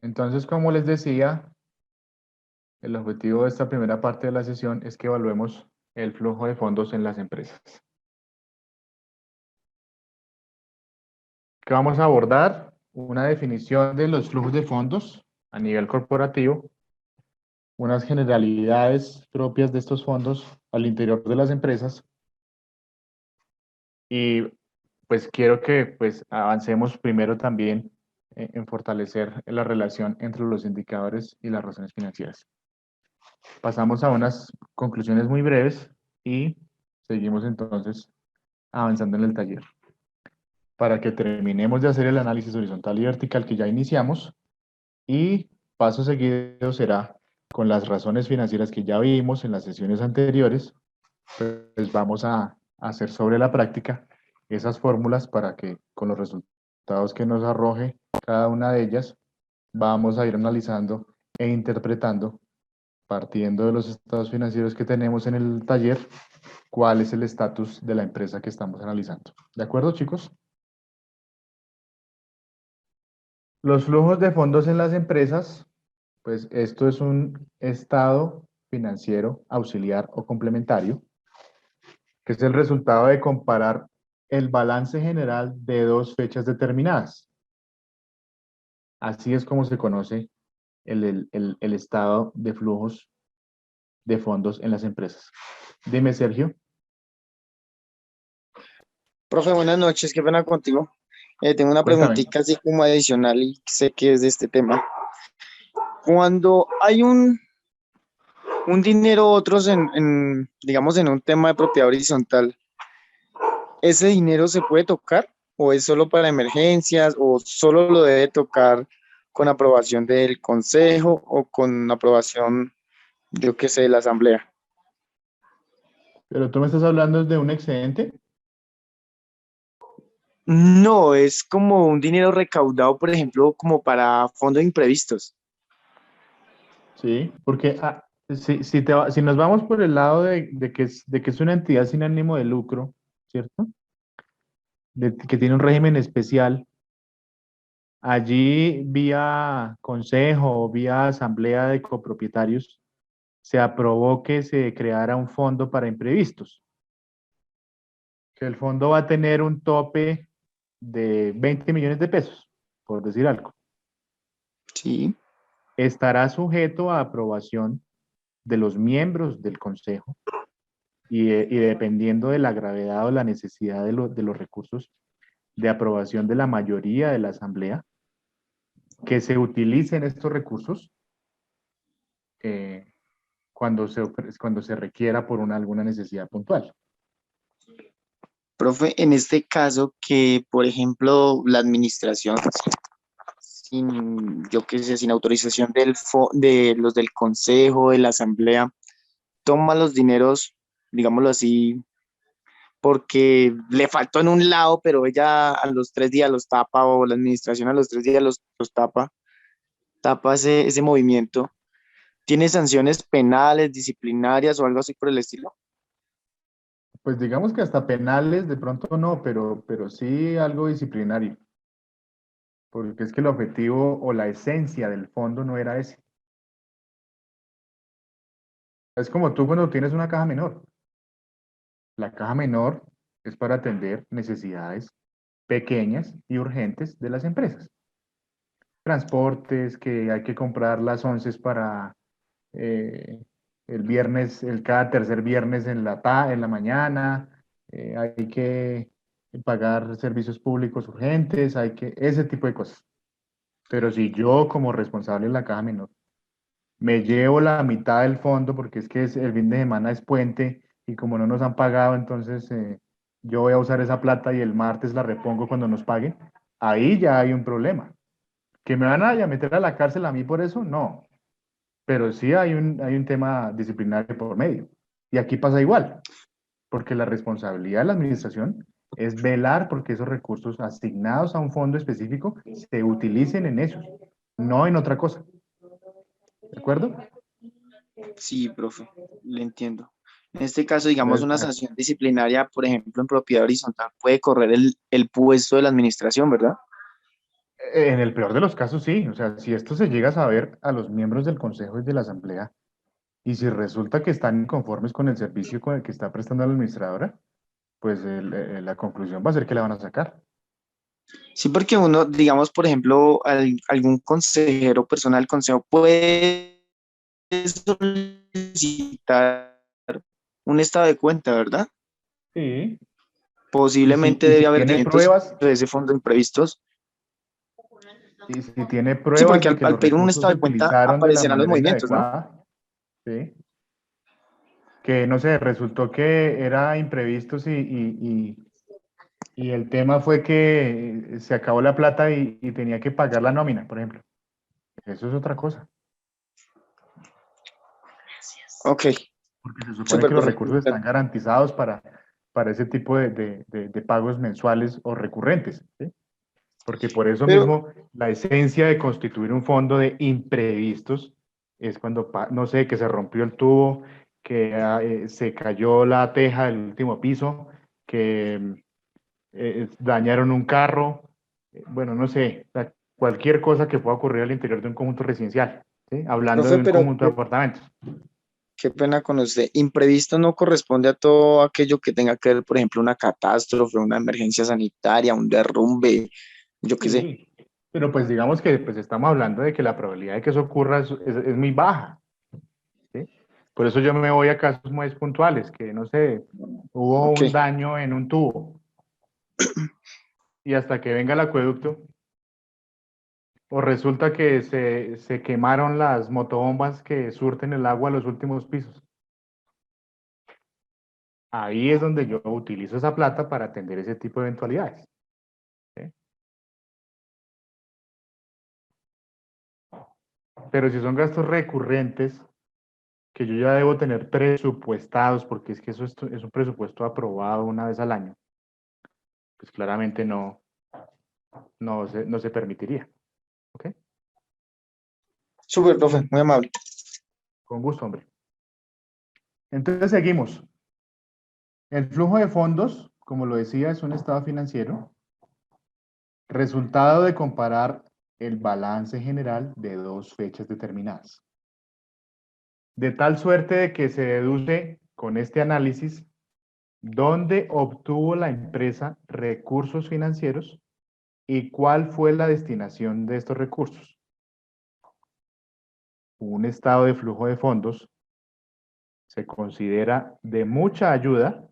Entonces, como les decía, el objetivo de esta primera parte de la sesión es que evaluemos el flujo de fondos en las empresas. ¿Qué vamos a abordar? Una definición de los flujos de fondos a nivel corporativo, unas generalidades propias de estos fondos al interior de las empresas y pues quiero que pues avancemos primero también en fortalecer la relación entre los indicadores y las razones financieras. Pasamos a unas conclusiones muy breves y seguimos entonces avanzando en el taller. Para que terminemos de hacer el análisis horizontal y vertical que ya iniciamos y paso seguido será con las razones financieras que ya vimos en las sesiones anteriores, pues vamos a hacer sobre la práctica esas fórmulas para que con los resultados que nos arroje cada una de ellas, vamos a ir analizando e interpretando, partiendo de los estados financieros que tenemos en el taller, cuál es el estatus de la empresa que estamos analizando. ¿De acuerdo, chicos? Los flujos de fondos en las empresas, pues esto es un estado financiero auxiliar o complementario, que es el resultado de comparar el balance general de dos fechas determinadas. Así es como se conoce el estado de flujos de fondos en las empresas. Dime, Sergio. Profe, buenas noches, qué pena contigo. Tengo una Cuéntame. preguntita así como adicional y sé que es de este tema. Cuando hay un dinero, otros digamos, en un tema de propiedad horizontal, ¿ese dinero se puede tocar o es solo para emergencias o solo lo debe tocar con aprobación del consejo o con aprobación, yo qué sé, de la asamblea? Pero tú me estás hablando de un excedente. No, es como un dinero recaudado, por ejemplo, como para fondos imprevistos. Sí, porque si nos vamos por el lado de que es una entidad sin ánimo de lucro, ¿cierto? Que tiene un régimen especial, allí vía consejo o vía asamblea de copropietarios se aprobó que se creara un fondo para imprevistos, que el fondo va a tener un tope de 20 millones de pesos, por decir algo. Sí. Estará sujeto a aprobación de los miembros del consejo y dependiendo de la gravedad o la necesidad de los recursos de aprobación de la mayoría de la asamblea, que se utilicen estos recursos eh, cuando se requiera por alguna necesidad puntual. Profe, en este caso que, por ejemplo, la administración, sin, yo qué sé, sin autorización de los del consejo, de la asamblea, toma los dineros, digámoslo así, porque le faltó en un lado, pero ella a los 3 días los tapa, o la administración a los 3 días los tapa ese movimiento. ¿Tiene sanciones penales, disciplinarias o algo así por el estilo? Pues digamos que hasta penales de pronto no, pero sí algo disciplinario, porque es que el objetivo o la esencia del fondo no era ese. Es como tú cuando tienes una caja menor. La caja menor es para atender necesidades pequeñas y urgentes de las empresas. Transportes, que hay que comprar las onces para eh, el viernes, cada tercer viernes en la mañana, hay que pagar servicios públicos urgentes, ese tipo de cosas. Pero si yo como responsable de la caja menor me llevo la mitad del fondo porque es que el fin de semana es puente y como no nos han pagado, entonces yo voy a usar esa plata y el martes la repongo cuando nos paguen, ahí ya hay un problema. ¿Que me van a meter a la cárcel a mí por eso? No, pero sí hay un tema disciplinario por medio. Y aquí pasa igual, porque la responsabilidad de la administración es velar porque esos recursos asignados a un fondo específico se utilicen en eso, no en otra cosa. ¿De acuerdo? Sí, profe, le entiendo. En este caso, digamos, Entonces, una sanción disciplinaria, por ejemplo, en propiedad horizontal, puede correr el puesto de la administración, ¿verdad? En el peor de los casos, sí. O sea, si esto se llega a saber a los miembros del consejo y de la asamblea, y si resulta que están inconformes con el servicio con el que está prestando la administradora, pues la conclusión va a ser que la van a sacar. Sí, porque uno, digamos, por ejemplo, algún consejero personal del consejo puede solicitar un estado de cuenta, ¿verdad? Sí. Posiblemente Y si debe haber tiene dineros pruebas, de ese fondo imprevistos. y si tiene Sí, pruebas porque de al, que al los pedir un recursos estado se de cuenta utilizaron de la aparecerán los manera movimientos, ¿no? inadecuada, ¿sí? Que no sé, resultó que era imprevistos y el tema fue que se acabó la plata y tenía que pagar la nómina, por ejemplo. Eso es otra cosa, Ok, porque se supone súper, que los profe. recursos están garantizados para ese tipo de pagos mensuales o recurrentes, ¿sí? Porque por eso Pero, mismo la esencia de constituir un fondo de imprevistos es cuando, no sé, que se rompió el tubo, que se cayó la teja del último piso, que dañaron un carro, bueno, no sé, o sea, cualquier cosa que pueda ocurrir al interior de un conjunto residencial, ¿sí? Hablando profe, de un conjunto de apartamentos. qué pena con usted. Imprevisto no corresponde a todo aquello que tenga que ver, por ejemplo, una catástrofe, una emergencia sanitaria, un derrumbe, yo qué sé. Sí, pero pues digamos que pues estamos hablando de que la probabilidad de que eso ocurra es muy baja, ¿sí? Por eso yo me voy a casos muy puntuales, que no sé, hubo Ok, un daño en un tubo y hasta que venga el acueducto, o resulta que se quemaron las motobombas que surten el agua a los últimos pisos. Ahí es donde yo utilizo esa plata para atender ese tipo de eventualidades, ¿sí? Pero si son gastos recurrentes, que yo ya debo tener presupuestados, porque es que es un presupuesto aprobado una vez al año, pues claramente no se permitiría. ¿Ok? súper, profe, muy amable. Con gusto, hombre. Entonces seguimos. El flujo de fondos, como lo decía, es un estado financiero, resultado de comparar el balance general de dos fechas determinadas. De tal suerte de que se deduce con este análisis dónde obtuvo la empresa recursos financieros y cuál fue la destinación de estos recursos. Un estado de flujo de fondos se considera de mucha ayuda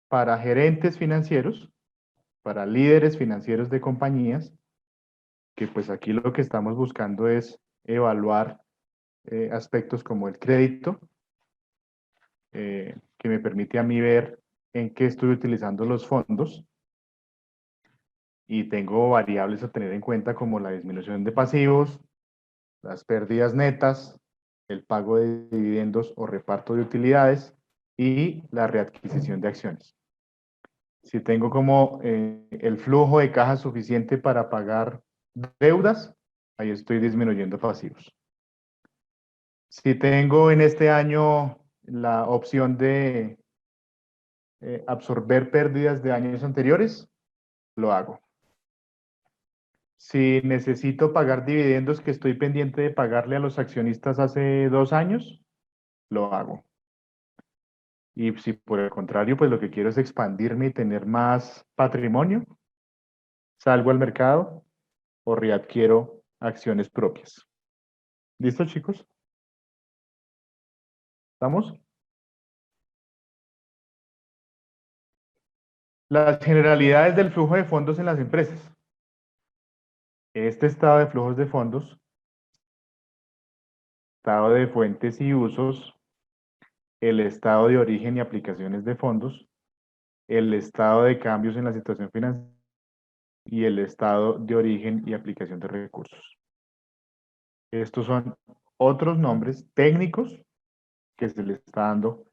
para gerentes financieros, para líderes financieros de compañías, que pues aquí lo que estamos buscando es evaluar aspectos como el crédito, que me permite a mí ver en qué estoy utilizando los fondos y tengo variables a tener en cuenta como la disminución de pasivos, las pérdidas netas, el pago de dividendos o reparto de utilidades y la readquisición de acciones. Si tengo como el flujo de caja suficiente para pagar deudas, ahí estoy disminuyendo pasivos. Si tengo en este año la opción de absorber pérdidas de años anteriores, lo hago. Si necesito pagar dividendos que estoy pendiente de pagarle a los accionistas hace 2 años, lo hago. Y si por el contrario, pues lo que quiero es expandirme y tener más patrimonio, salgo al mercado o readquiero acciones propias. ¿Listo, chicos? ¿Estamos? Las generalidades del flujo de fondos en las empresas. Este estado de flujos de fondos, estado de fuentes y usos, el estado de origen y aplicaciones de fondos, el estado de cambios en la situación financiera y el estado de origen y aplicación de recursos. Estos son otros nombres técnicos que se le está dando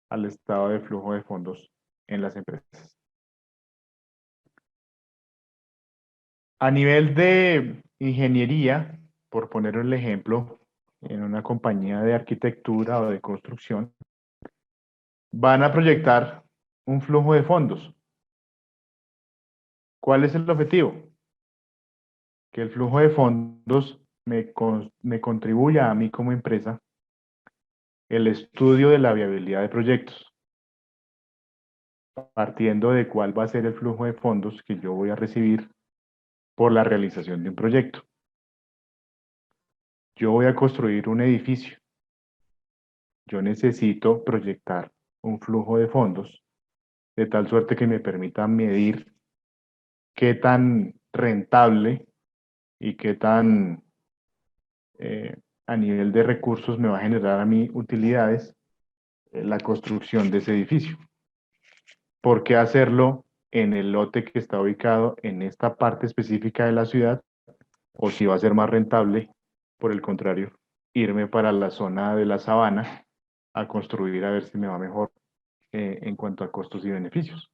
al estado de flujo de fondos en las empresas. A nivel de ingeniería, por poner el ejemplo, en una compañía de arquitectura o de construcción, van a proyectar un flujo de fondos. ¿Cuál es el objetivo? que el flujo de fondos me contribuya a mí como empresa el estudio de la viabilidad de proyectos, partiendo de cuál va a ser el flujo de fondos que yo voy a recibir por la realización de un proyecto. Yo voy a construir un edificio. Yo necesito proyectar un flujo de fondos de tal suerte que me permita medir qué tan rentable y qué tan a nivel de recursos me va a generar a mí utilidades la construcción de ese edificio. ¿Por qué hacerlo en el lote que está ubicado en esta parte específica de la ciudad? O si va a ser más rentable, por el contrario, irme para la zona de la sabana a construir a ver si me va mejor en cuanto a costos y beneficios.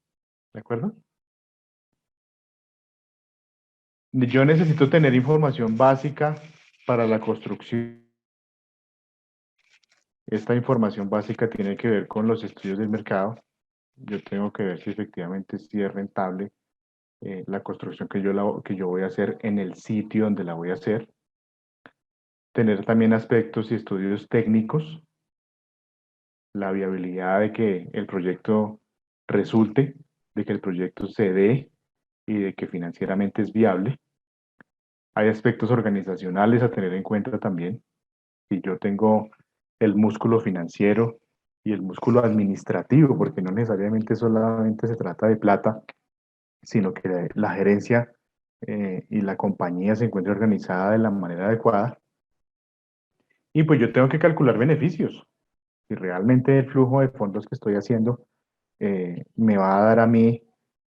¿De acuerdo? Yo necesito tener información básica para la construcción. Esta información básica tiene que ver con los estudios del mercado. Yo tengo que ver si efectivamente sí es rentable la construcción que yo voy a hacer en el sitio donde la voy a hacer. Tener también aspectos y estudios técnicos, la viabilidad de que el proyecto resulte, de que el proyecto se dé y de que financieramente es viable. Hay aspectos organizacionales a tener en cuenta también. Si yo tengo el músculo financiero y el músculo administrativo, porque no necesariamente solamente se trata de plata, sino que la gerencia y la compañía se encuentre organizada de la manera adecuada. Y pues yo tengo que calcular beneficios. Si realmente el flujo de fondos que estoy haciendo me va a dar a mí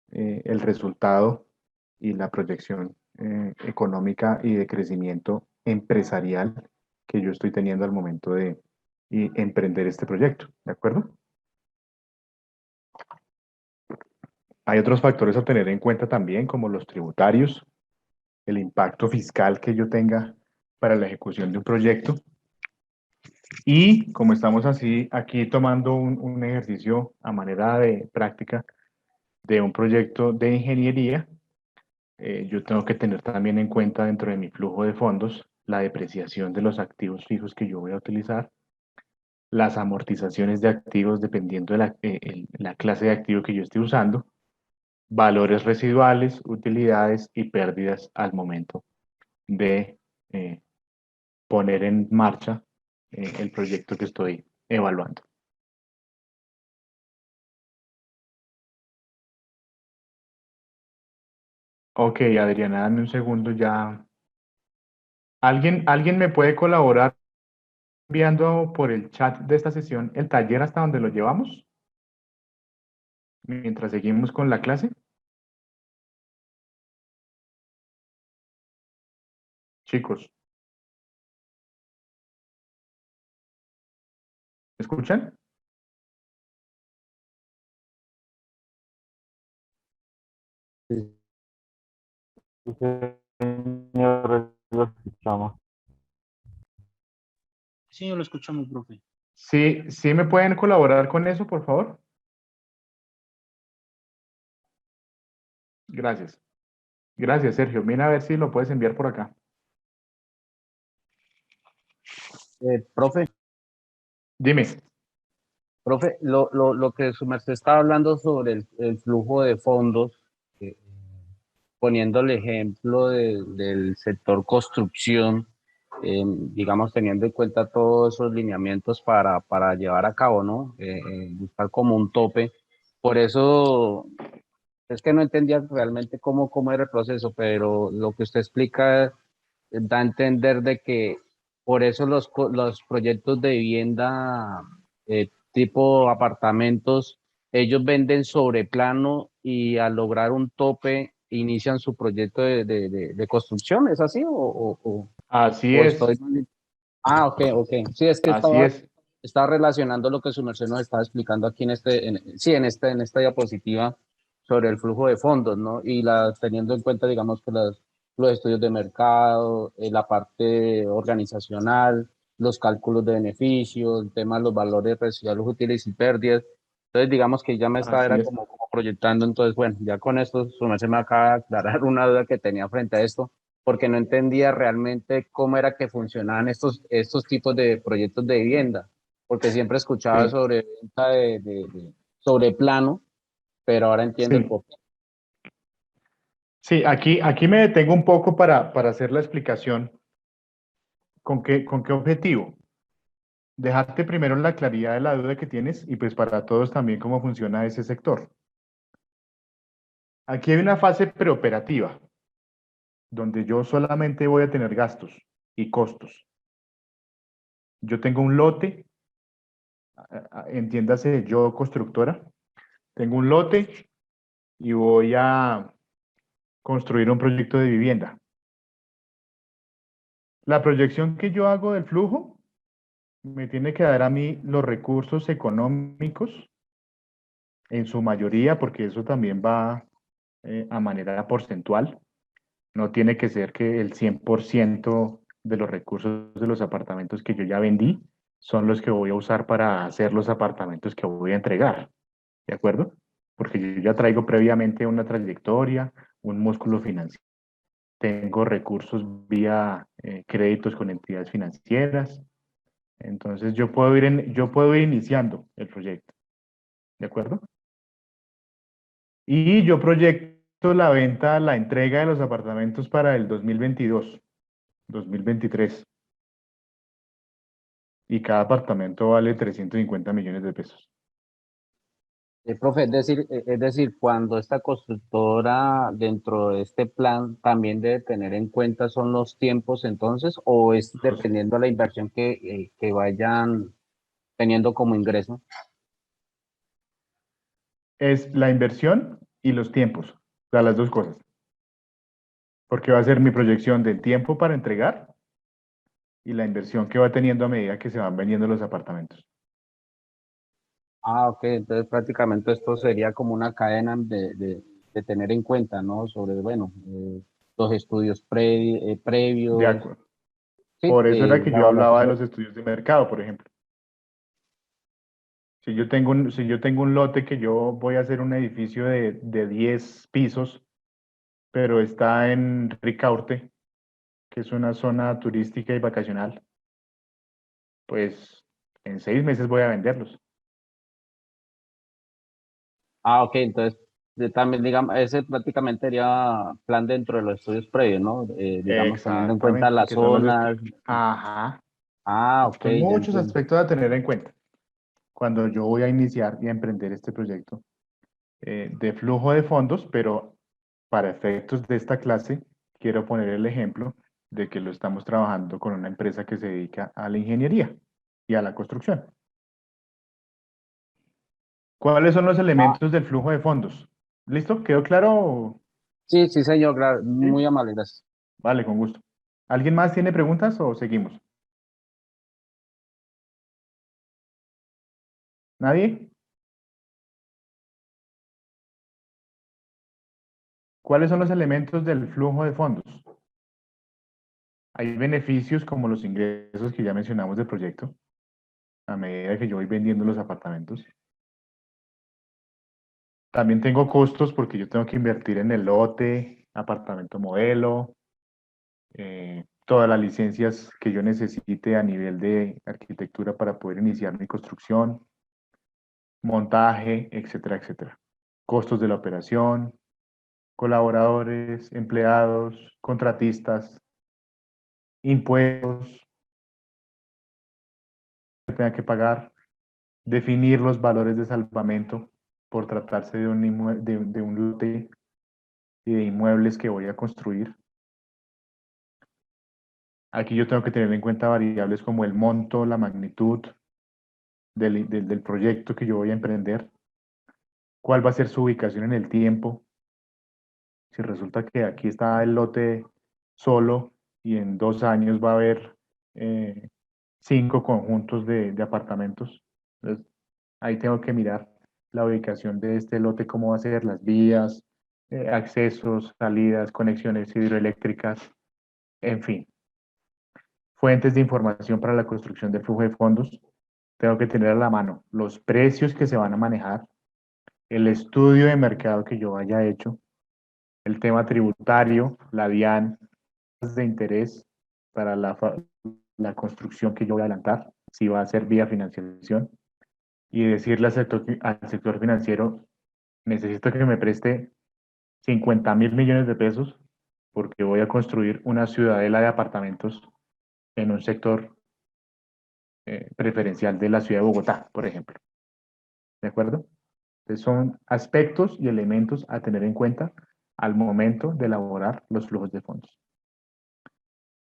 el resultado y la proyección económica y de crecimiento empresarial que yo estoy teniendo al momento de emprender este proyecto, ¿de acuerdo? Hay otros factores a tener en cuenta también, como los tributarios, el impacto fiscal que yo tenga para la ejecución de un proyecto. Y como estamos así aquí tomando un ejercicio a manera de práctica de un proyecto de ingeniería, yo tengo que tener también en cuenta dentro de mi flujo de fondos la depreciación de los activos fijos que yo voy a utilizar, las amortizaciones de activos dependiendo de la clase de activo que yo esté usando, valores residuales, utilidades y pérdidas al momento de eh, poner en marcha el proyecto que estoy evaluando. Ok, Adriana, dame un segundo ya. ¿Alguien me puede colaborar enviando por el chat de esta sesión el taller hasta donde lo llevamos mientras seguimos con la clase? Chicos, ¿me escuchan? Sí, señor, lo escuchamos. Sí, lo escuchamos, profe. Sí, sí me pueden colaborar con eso, por favor. Gracias. Gracias, Sergio. Mira a ver si lo puedes enviar por acá. Profe, Dime. lo que su merced está hablando sobre el flujo de fondos, eh, poniendo el ejemplo del sector construcción, digamos, teniendo en cuenta todos esos lineamientos para llevar a cabo, ¿no? Buscar como un tope. Por eso es que no entendía realmente cómo era el proceso, pero lo que usted explica da a entender de que por eso los proyectos de vivienda tipo apartamentos, ellos venden sobre plano y al lograr un tope inician su proyecto de construcción, ¿es así? Así O es. estoy mal? Ah, ok, ok. Sí, es que Así es. estaba relacionando lo que su merced nos estaba explicando aquí sí, en esta diapositiva sobre el flujo de fondos, ¿no? Y teniendo en cuenta, digamos, que los estudios de mercado, la parte organizacional, los cálculos de beneficios, el tema de los valores residuales útiles y pérdidas. Entonces, digamos que ya me estaba Así era es. como proyectando. Entonces, bueno, ya con esto su merced me acaba de aclarar una duda que tenía frente a esto. porque no entendía realmente cómo era que funcionaban estos tipos de proyectos de vivienda, porque siempre escuchaba Sí, sobre venta sobre plano, pero ahora entiendo el sí. porqué. Sí, aquí me detengo un poco para hacer la explicación. Con qué objetivo? Dejarte primero la claridad de la duda que tienes y pues para todos también cómo funciona ese sector. Aquí hay una fase preoperativa, donde yo solamente voy a tener gastos y costos. Yo tengo un lote, entiéndase yo constructora, tengo un lote y voy a construir un proyecto de vivienda. La proyección que yo hago del flujo me tiene que dar a mí los recursos económicos en su mayoría, porque eso también va a manera porcentual. No tiene que ser que el 100% de los recursos de los apartamentos que yo ya vendí son los que voy a usar para hacer los apartamentos que voy a entregar. ¿De acuerdo? Porque yo ya traigo previamente una trayectoria, un músculo financiero. Tengo recursos vía créditos con entidades financieras. Entonces yo puedo ir iniciando el proyecto. ¿De acuerdo? Y yo proyecto la venta, la entrega de los apartamentos para el 2022, 2023. Y cada apartamento vale 350 millones de pesos. Profe, es decir, cuando esta constructora dentro de este plan también debe tener en cuenta son los tiempos entonces, o es Los- dependiendo de la inversión que vayan teniendo como ingreso. Es la inversión y los tiempos, o sea, las dos cosas. Porque va a ser mi proyección de tiempo para entregar y la inversión que va teniendo a medida que se van vendiendo los apartamentos. Ah, ok, entonces prácticamente esto sería como una cadena de tener en cuenta, ¿no? Sobre, bueno, los estudios De previos, acuerdo. sí, Por eso era que la yo hablaba de evaluación. los estudios de mercado, por ejemplo. Si yo tengo un lote que yo voy a hacer un edificio de 10 pisos, pero está en Ricaurte, que es una zona turística y vacacional, pues en 6 meses voy a venderlos. Ah, ok, entonces también, digamos, ese prácticamente sería plan dentro de los estudios previos, ¿no? Digamos, teniendo en cuenta Exactamente, las que son los zonas. estudios. Ajá, Ah, ok, son ya muchos entiendo. aspectos a tener en cuenta cuando yo voy a iniciar y a emprender este proyecto de flujo de fondos, pero para efectos de esta clase, quiero poner el ejemplo de que lo estamos trabajando con una empresa que se dedica a la ingeniería y a la construcción. ¿Cuáles son los Ah, elementos del flujo de fondos? ¿Listo? ¿Quedó claro? sí, sí, señor, muy Sí. amable, gracias. Vale, con gusto. ¿Alguien más tiene preguntas o seguimos? ¿Nadie? ¿Cuáles son los elementos del flujo de fondos? Hay beneficios como los ingresos que ya mencionamos del proyecto, a medida que yo voy vendiendo los apartamentos. También tengo costos porque yo tengo que invertir en el lote, apartamento modelo, todas las licencias que yo necesite a nivel de arquitectura para poder iniciar mi construcción, montaje, etcétera, etcétera. Costos de la operación, colaboradores, empleados, contratistas, impuestos que tenga que pagar, definir los valores de salvamento por tratarse de de un lote y de inmuebles que voy a construir. Aquí yo tengo que tener en cuenta variables como el monto, la magnitud del proyecto que yo voy a emprender, cuál va a ser su ubicación en el tiempo. Si resulta que aquí está el lote solo y en 2 años va a haber 5 conjuntos de apartamentos, entonces ahí tengo que mirar la ubicación de este lote, cómo va a ser, las vías, accesos, salidas, conexiones hidroeléctricas, en fin, fuentes de información para la construcción del flujo de fondos. Tengo que tener a la mano los precios que se van a manejar, el estudio de mercado que yo haya hecho, el tema tributario, la DIAN, de interés para la construcción que yo voy a adelantar, si va a ser vía financiación, y decirle al sector financiero, necesito que me preste 50.000 millones de pesos porque voy a construir una ciudadela de apartamentos en un sector preferencial de la ciudad de Bogotá, por ejemplo. ¿De acuerdo? Entonces son aspectos y elementos a tener en cuenta al momento de elaborar los flujos de fondos.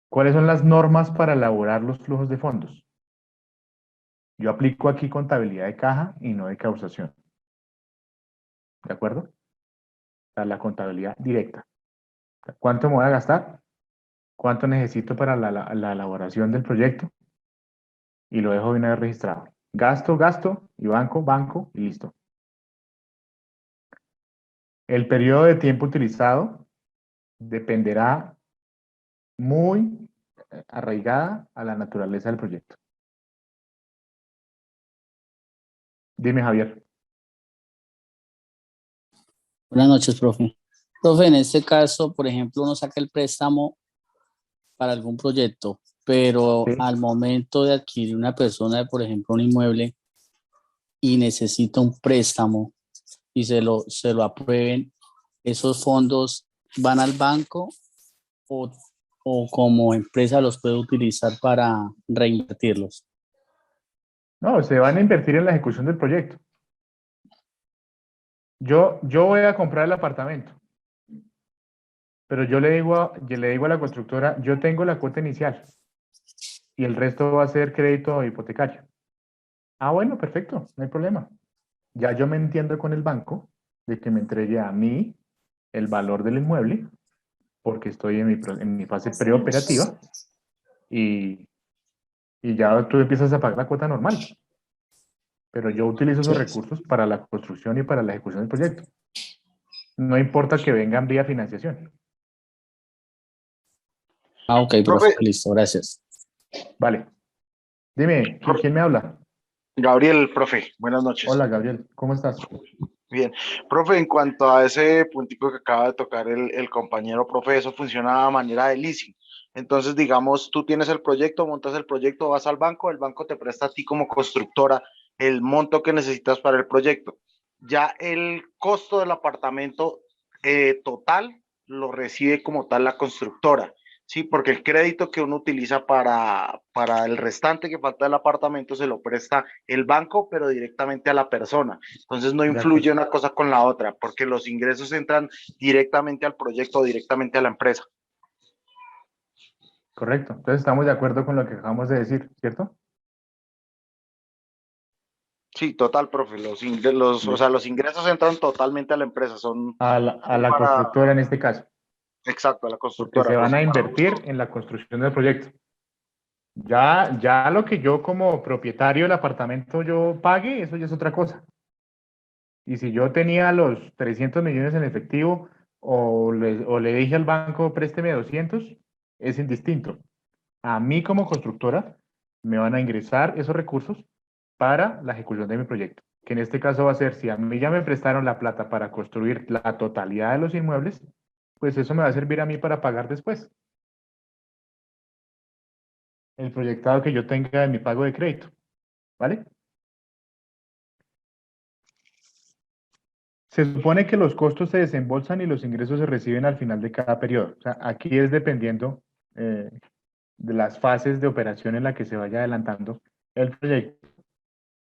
¿Cuáles son las normas para elaborar los flujos de fondos? Yo aplico aquí contabilidad de caja y no de causación. ¿De acuerdo? O sea, la contabilidad directa. ¿Cuánto me voy a gastar? ¿Cuánto necesito para la elaboración del proyecto? Y lo dejo de una vez registrado. Gasto, gasto, y banco, banco, y listo. El periodo de tiempo utilizado dependerá muy arraigada a la naturaleza del proyecto. Dime, Javier. Buenas noches, profe. Profe, en este caso, por ejemplo, uno saca el préstamo para algún proyecto, pero ¿Sí? al momento de adquirir una persona, por ejemplo, un inmueble y necesita un préstamo y se lo aprueben, ¿esos fondos van al banco o, o como empresa los puede utilizar para reinvertirlos? No, se van a invertir en la ejecución del proyecto. Yo voy a comprar el apartamento, pero yo le digo a la constructora, yo tengo la cuota inicial y el resto va a ser crédito hipotecario. Ah, bueno, perfecto, no hay problema. Ya yo me entiendo con el banco de que me entregue a mí el valor del inmueble, porque estoy en mi fase preoperativa y, y ya tú empiezas a pagar la cuota normal. Pero yo utilizo esos recursos para la construcción y para la ejecución del proyecto. No importa que vengan vía financiación. Ah, ok, profe, Profe, listo, gracias. Vale. Dime, profe, ¿quién me habla? Gabriel, profe, buenas noches. Hola, Gabriel, ¿cómo estás? Bien, profe, en cuanto a ese puntico que acaba de tocar el compañero, profe, eso funciona a manera de leasing. Entonces, digamos, tú tienes el proyecto, montas el proyecto, vas al banco, el banco te presta a ti como constructora el monto que necesitas para el proyecto. Ya el costo del apartamento total lo recibe como tal la constructora. Sí, porque el crédito que uno utiliza para el restante que falta del apartamento se lo presta el banco, pero directamente a la persona. Entonces no De influye acuerdo. una cosa con la otra, porque los ingresos entran directamente al proyecto o directamente a la empresa. Correcto. Entonces estamos de acuerdo con lo que acabamos de decir, ¿cierto? Sí, total, profe. O sea, Listo. los ingresos entran totalmente a la empresa, son A la para, constructora en este caso, exacto, a la porque constructora, se pero van son a para invertir en la construcción del proyecto. Ya lo que yo como propietario del apartamento yo pague, eso ya es otra cosa. Y si yo tenía los 300 millones en efectivo o le dije al banco, présteme 200, es indistinto. A mí como constructora me van a ingresar esos recursos para la ejecución de mi proyecto, que en este caso va a ser, si a mí ya me prestaron la plata para construir la totalidad de los inmuebles, pues eso me va a servir a mí para pagar después el proyectado que yo tenga de mi pago de crédito, ¿vale? Se supone que los costos se desembolsan y los ingresos se reciben al final de cada periodo. O sea, aquí es dependiendo eh, de las fases de operación en la que se vaya adelantando el proyecto.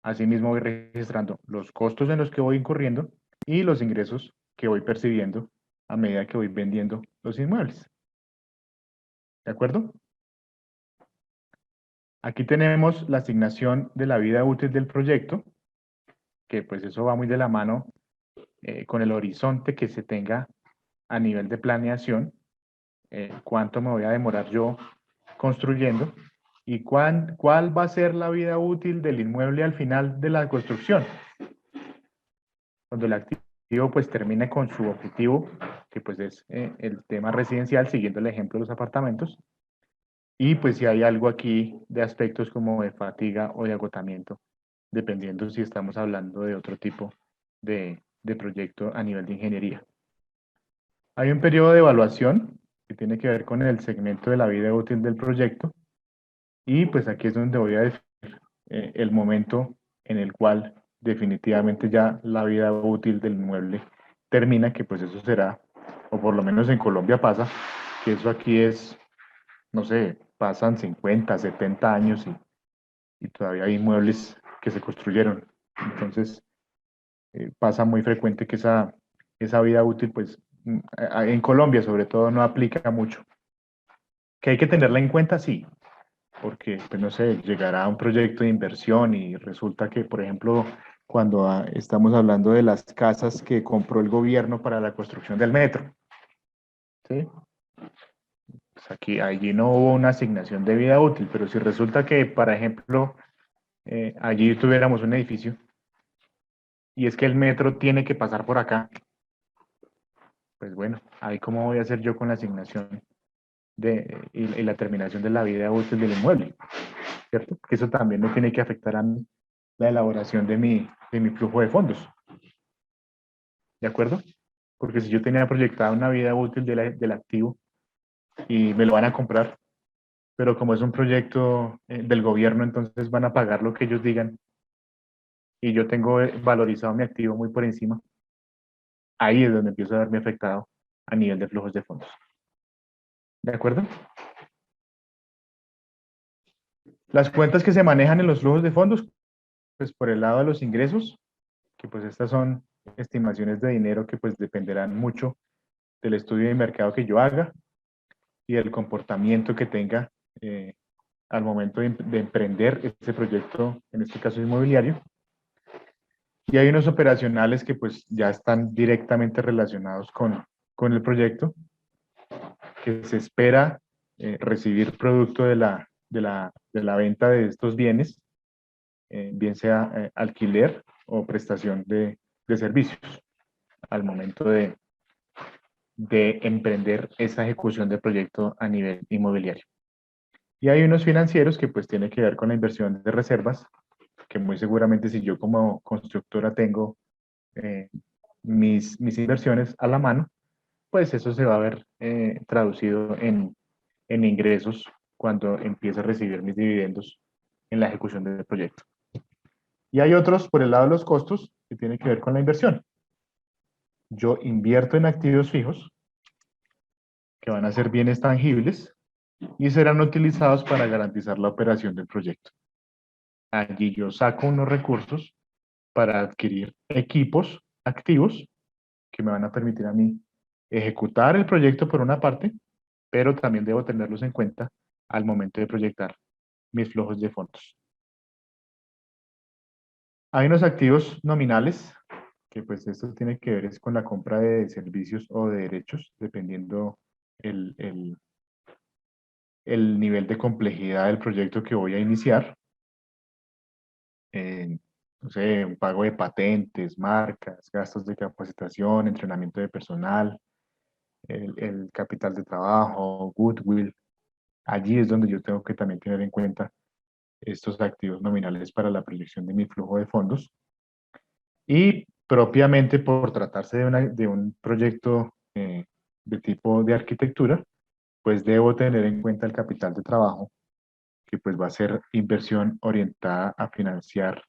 Asimismo, voy registrando los costos en los que voy incurriendo y los ingresos que voy percibiendo a medida que voy vendiendo los inmuebles. ¿De acuerdo? Aquí tenemos la asignación de la vida útil del proyecto, que pues eso va muy de la mano con el horizonte que se tenga a nivel de planeación, cuánto me voy a demorar yo construyendo y cuál va a ser la vida útil del inmueble al final de la construcción. Cuando el activo pues termine con su objetivo, que pues es el tema residencial, siguiendo el ejemplo de los apartamentos, y pues si hay algo aquí de aspectos como de fatiga o de agotamiento, dependiendo si estamos hablando de otro tipo de proyecto a nivel de ingeniería. Hay un periodo de evaluación que tiene que ver con el segmento de la vida útil del proyecto. Y pues aquí es donde voy a definir el momento en el cual definitivamente ya la vida útil del inmueble termina, que pues eso será, o por lo menos en Colombia pasa, que eso aquí es, no sé, pasan 50, 70 años y todavía hay inmuebles que se construyeron. Entonces, pasa muy frecuente que esa vida útil, pues, en Colombia sobre todo no aplica mucho. ¿Que hay que tenerla en cuenta? Sí, porque, pues, no sé, llegará un proyecto de inversión y resulta que, por ejemplo, cuando estamos hablando de las casas que compró el gobierno para la construcción del metro, ¿sí? Pues aquí, allí no hubo una asignación de vida útil, pero si resulta que, por ejemplo, allí tuviéramos un edificio y es que el metro tiene que pasar por acá, pues bueno, ahí cómo voy a hacer yo con la asignación y la terminación de la vida útil del inmueble, ¿cierto? Porque eso también me tiene que afectar a mí la elaboración de mi flujo de fondos, ¿de acuerdo? Porque si yo tenía proyectada una vida útil del activo y me lo van a comprar, pero como es un proyecto del gobierno, entonces van a pagar lo que ellos digan y yo tengo valorizado mi activo muy por encima, ahí es donde empiezo a verme afectado a nivel de flujos de fondos. ¿De acuerdo? Las cuentas que se manejan en los flujos de fondos, pues por el lado de los ingresos, que pues estas son estimaciones de dinero que pues dependerán mucho del estudio de mercado que yo haga y del comportamiento que tenga al momento de emprender este proyecto, en este caso inmobiliario. Y hay unos operacionales que pues ya están directamente relacionados con el proyecto, que se espera recibir producto de la venta de estos bienes, bien sea alquiler o prestación de servicios al momento de emprender esa ejecución del proyecto a nivel inmobiliario. Y hay unos financieros que pues tienen que ver con la inversión de reservas, que muy seguramente si yo como constructora tengo eh, mis inversiones a la mano, pues eso se va a ver traducido en ingresos cuando empiece a recibir mis dividendos en la ejecución del proyecto. Y hay otros por el lado de los costos que tienen que ver con la inversión. Yo invierto en activos fijos que van a ser bienes tangibles y serán utilizados para garantizar la operación del proyecto. Allí yo saco unos recursos para adquirir equipos activos que me van a permitir a mí ejecutar el proyecto por una parte, pero también debo tenerlos en cuenta al momento de proyectar mis flujos de fondos. Hay unos activos nominales, que pues esto tiene que ver es con la compra de servicios o de derechos, dependiendo el nivel de complejidad del proyecto que voy a iniciar. No sé, un pago de patentes, marcas, gastos de capacitación, entrenamiento de personal, el capital de trabajo, goodwill. Allí es donde yo tengo que también tener en cuenta estos activos nominales para la proyección de mi flujo de fondos. Y propiamente por tratarse de un proyecto de tipo de arquitectura, pues debo tener en cuenta el capital de trabajo, que pues va a ser inversión orientada a financiar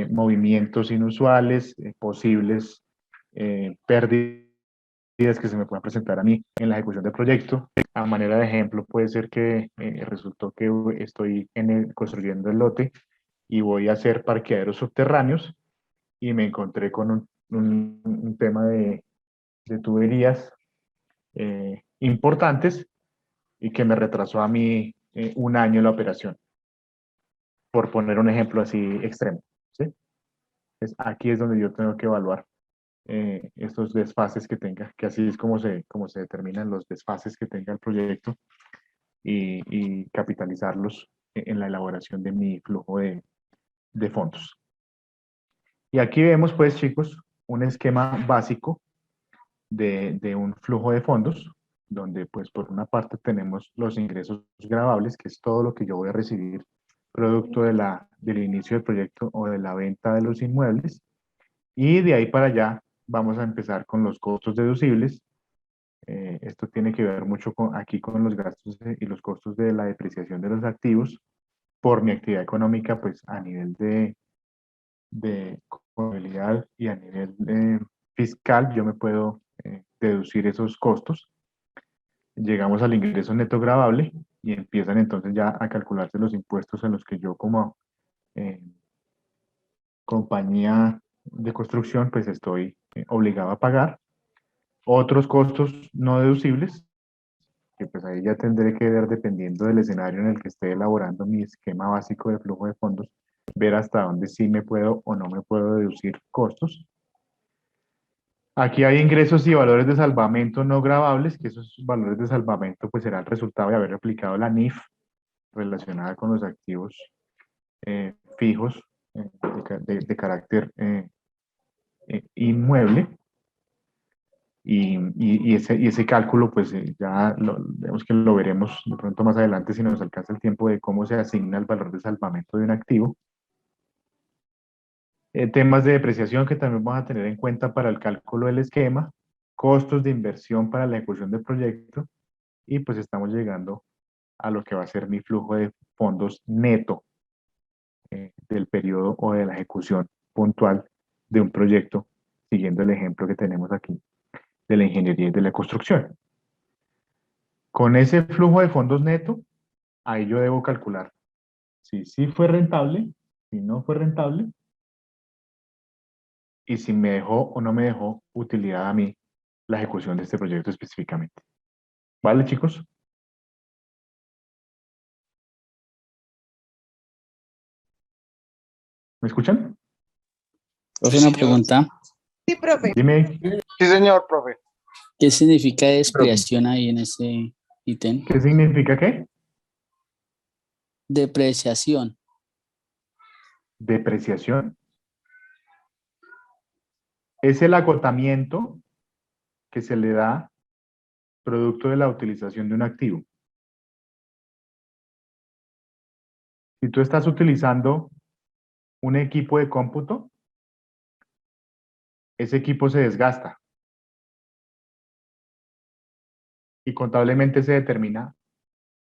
movimientos inusuales, posibles pérdidas que se me puedan presentar a mí en la ejecución del proyecto. A manera de ejemplo, puede ser que resultó que estoy construyendo el lote y voy a hacer parqueaderos subterráneos y me encontré con un tema de tuberías importantes y que me retrasó a mí un año la operación, por poner un ejemplo así extremo. ¿Sí? Entonces, aquí es donde yo tengo que evaluar estos desfases que tenga, que así es como se determinan los desfases que tenga el proyecto y capitalizarlos en la elaboración de mi flujo de fondos. Y aquí vemos, pues, chicos, un esquema básico de un flujo de fondos, donde, pues, por una parte tenemos los ingresos gravables, que es todo lo que yo voy a recibir producto del inicio del proyecto o de la venta de los inmuebles, y de ahí para allá vamos a empezar con los costos deducibles, Esto tiene que ver mucho aquí con los gastos y los costos de la depreciación de los activos por mi actividad económica, pues a nivel de contabilidad y a nivel fiscal, yo me puedo deducir esos costos. Llegamos al ingreso neto gravable y empiezan entonces ya a calcularse los impuestos en los que yo como eh, compañía de construcción pues estoy obligado a pagar. Otros costos no deducibles, que pues ahí ya tendré que ver dependiendo del escenario en el que esté elaborando mi esquema básico de flujo de fondos, ver hasta dónde sí me puedo o no me puedo deducir costos. Aquí hay ingresos y valores de salvamento no gravables, que esos valores de salvamento pues será el resultado de haber aplicado la NIF relacionada con los activos fijos de carácter inmueble. Y ese cálculo, pues ya vemos que lo veremos de pronto más adelante si nos alcanza el tiempo de cómo se asigna el valor de salvamento de un activo. Temas de depreciación que también vamos a tener en cuenta para el cálculo del esquema, costos de inversión para la ejecución del proyecto, y pues estamos llegando a lo que va a ser mi flujo de fondos neto del periodo o de la ejecución puntual de un proyecto, siguiendo el ejemplo que tenemos aquí de la ingeniería y de la construcción. Con ese flujo de fondos neto, ahí yo debo calcular si sí fue rentable, si no fue rentable, y si me dejó o no me dejó utilidad a mí la ejecución de este proyecto específicamente. ¿Vale, chicos? ¿Me escuchan? Profe, una pregunta. Sí, profe. Dime, Sí, señor, profe. ¿Qué significa depreciación ahí en ese ítem? ¿qué significa qué? Depreciación. Depreciación. Es el agotamiento que se le da producto de la utilización de un activo. Si tú estás utilizando un equipo de cómputo, ese equipo se desgasta y contablemente se determina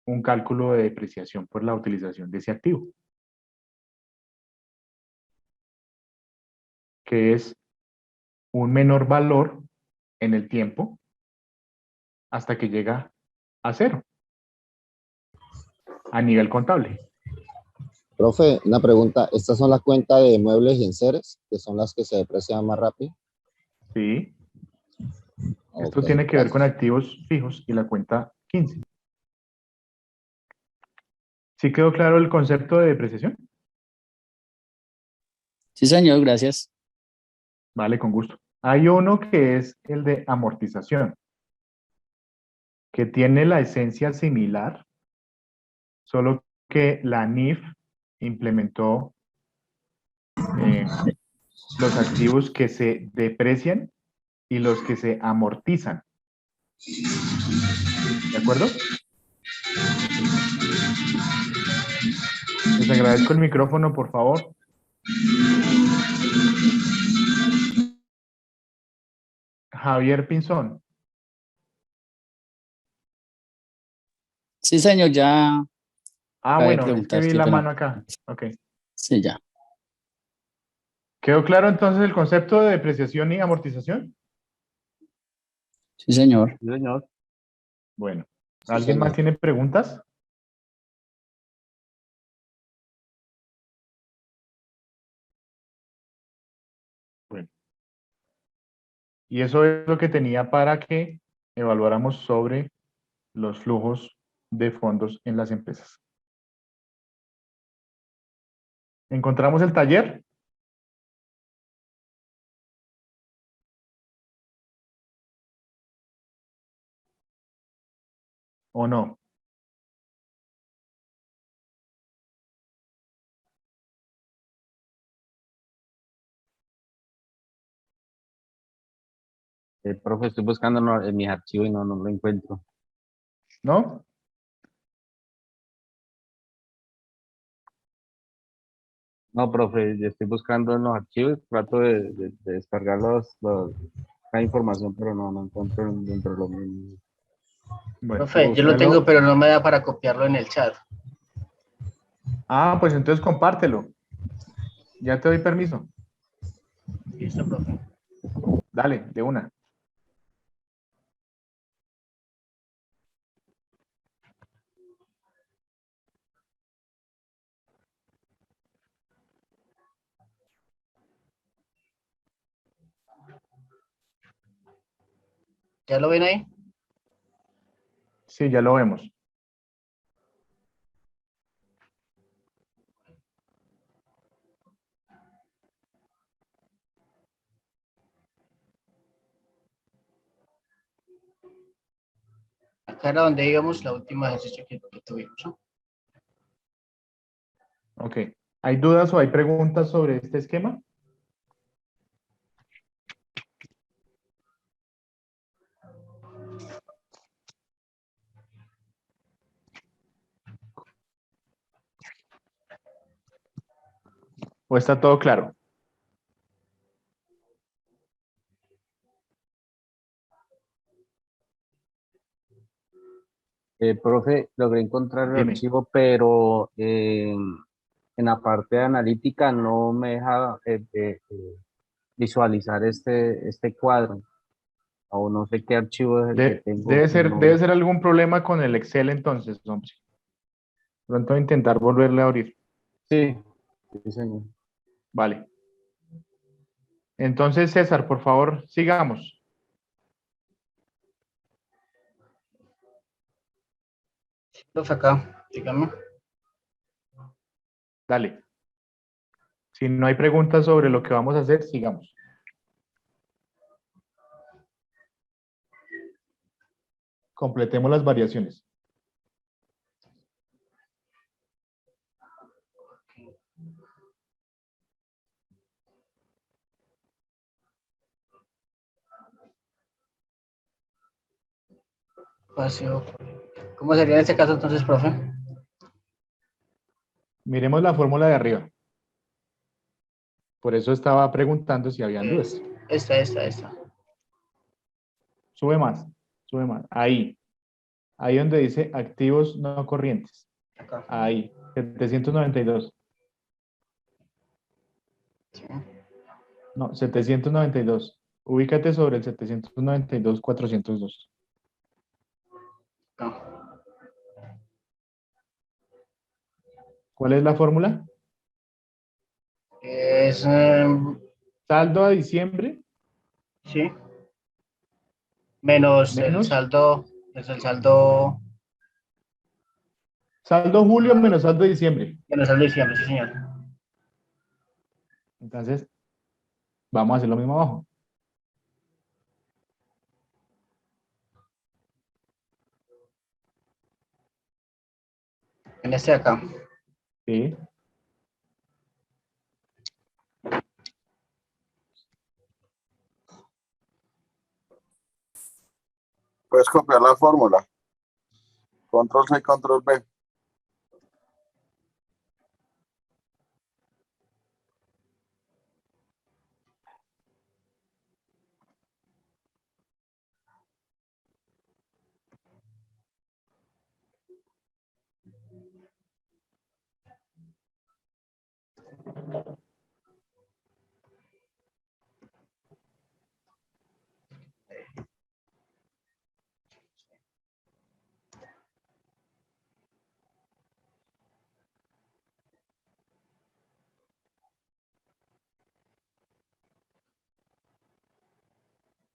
un cálculo de depreciación por la utilización de ese activo, que es un menor valor en el tiempo hasta que llega a cero a nivel contable. Profe, una pregunta. ¿Estas son las cuentas de muebles y enseres, que son las que se deprecian más rápido? ¿Sí? Esto Ok, tiene que ver con gracias. activos fijos y la cuenta 15. ¿Sí quedó claro el concepto de depreciación? Sí, señor, gracias. Vale, con gusto. Hay uno que es el de amortización, que tiene la esencia similar, solo que la NIF implementó los activos que se deprecian y los que se amortizan. ¿De acuerdo? Les agradezco el micrófono, por favor. Javier Pinzón. Sí, señor, ya Ah, acabé de bueno, es que preguntar, vi qué la pena. mano acá. Ok. Sí, ya. ¿Quedó claro entonces el concepto de depreciación y amortización? Sí, señor. Sí, señor. Bueno, Sí, ¿alguien más señor. tiene preguntas? Bueno, y eso es lo que tenía para que evaluáramos sobre los flujos de fondos en las empresas. ¿Encontramos el taller? ¿O no? Profe, estoy buscando en mis archivos y no lo encuentro. ¿No? No, profe, yo estoy buscando en los archivos, trato de descargar acá información, pero no encuentro dentro de lo mismo. Bueno, Profe, yo lo búscalo. tengo, pero no me da para copiarlo en el chat. Ah, pues entonces compártelo. Ya te doy permiso. Listo, profe. Dale, de una. ¿Ya lo ven ahí? Sí, ya lo vemos. Acá era donde íbamos la última ejercicio que tuvimos, ¿no? Ok. ¿Hay dudas o hay preguntas sobre este esquema? ¿O está todo claro? Profe, logré encontrar el Dime. archivo, pero en la parte de analítica no me deja visualizar este cuadro. O no sé qué archivo es el que tengo que Debe no. ser algún problema con el Excel entonces, hombre. Pronto voy a intentar volverle a abrir. Sí, sí, señor. Vale. Entonces, César, por favor, sigamos. Profe, acá, dígame. Dale. Si no hay preguntas sobre lo que vamos a hacer, sigamos. Completemos las variaciones. Espacio. ¿Cómo sería en este caso entonces, profe? Miremos la fórmula de arriba. Por eso estaba preguntando si habían dudas. Esta. Sube más, sube más. Ahí. Ahí donde dice activos no corrientes. Acá. Ahí. 792. Sí. No, 792. Ubícate sobre el 792, 402. Acá. ¿Cuál es la fórmula? Es, Saldo a diciembre sí, menos el menos saldo, es el saldo, saldo julio menos saldo diciembre. menos el saldo de diciembre, sí, señor. Entonces, vamos a hacer lo mismo abajo. En este de acá. ¿Sí? Puedes copiar la fórmula. Control C, control V.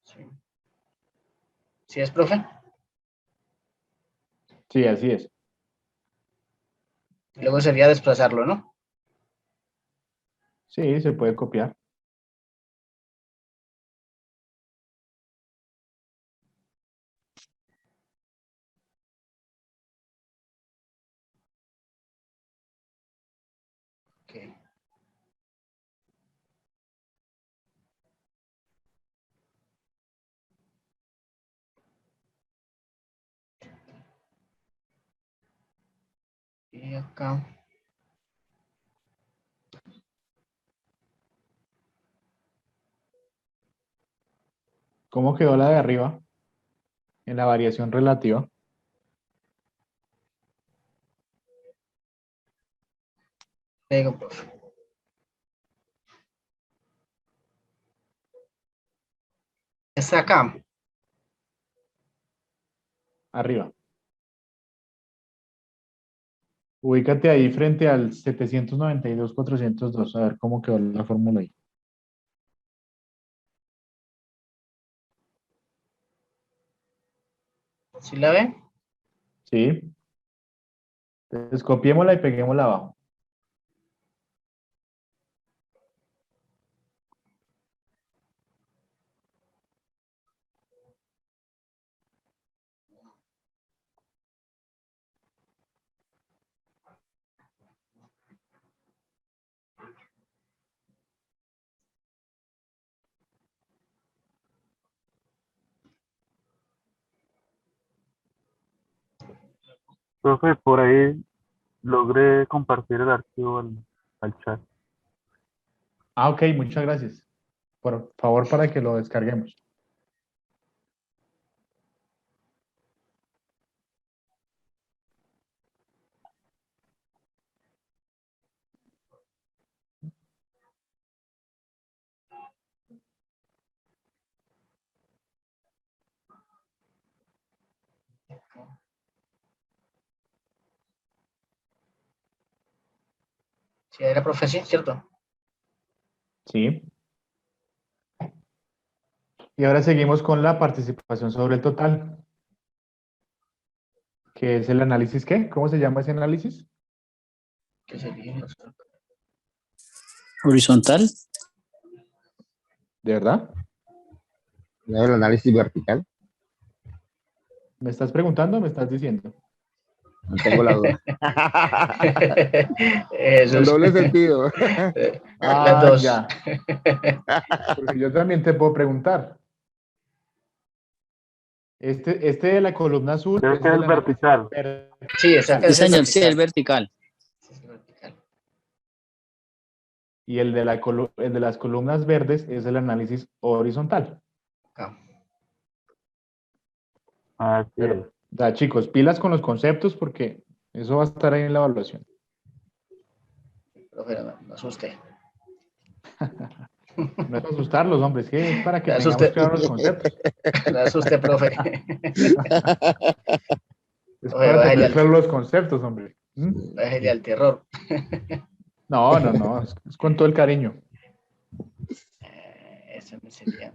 Sí. ¿Sí es, profe? Sí, así es. Luego sería desplazarlo, ¿no? Sí, se puede copiar. Ok. Y acá. ¿Cómo quedó la de arriba en la variación relativa? Le digo, profe. Está acá. Arriba. Ubícate ahí frente al 792.402. A ver cómo quedó la fórmula ahí. ¿Sí la ve? ¿Sí? Entonces copiémosla y peguémosla abajo. Profe, por ahí logré compartir el archivo al chat. Ah, ok, muchas gracias. Por favor, para que lo descarguemos. Sí, era profe, sí, ¿cierto? Sí. Y ahora seguimos con la participación sobre el total, que es el análisis, ¿qué? ¿Cómo se llama ese análisis? Que sería Horizontal. ¿De verdad? ¿No es el análisis vertical? ¿Me estás preguntando o me estás diciendo? No tengo la duda. Eso En es. doble sentido. Las Ah, dos. ya. Porque yo también te puedo preguntar. Este de la columna azul Creo es que es el el vertical. Sí, esa Sí, es el señor, sí, el vertical. vertical. Sí, es el vertical. y el de las columnas verdes es el análisis horizontal. Acá. Así es. Pero, da, chicos, pilas con los conceptos porque eso va a estar ahí en la evaluación. Profe, no me asusté. No es para asustarlos, hombres, que es para que Me tengamos asusté. claros los conceptos. Me asusté, profe. Es Profe, para tener claros los conceptos, hombre. ¿Mm? bájele al terror. No, es con todo el cariño. Eso me sería.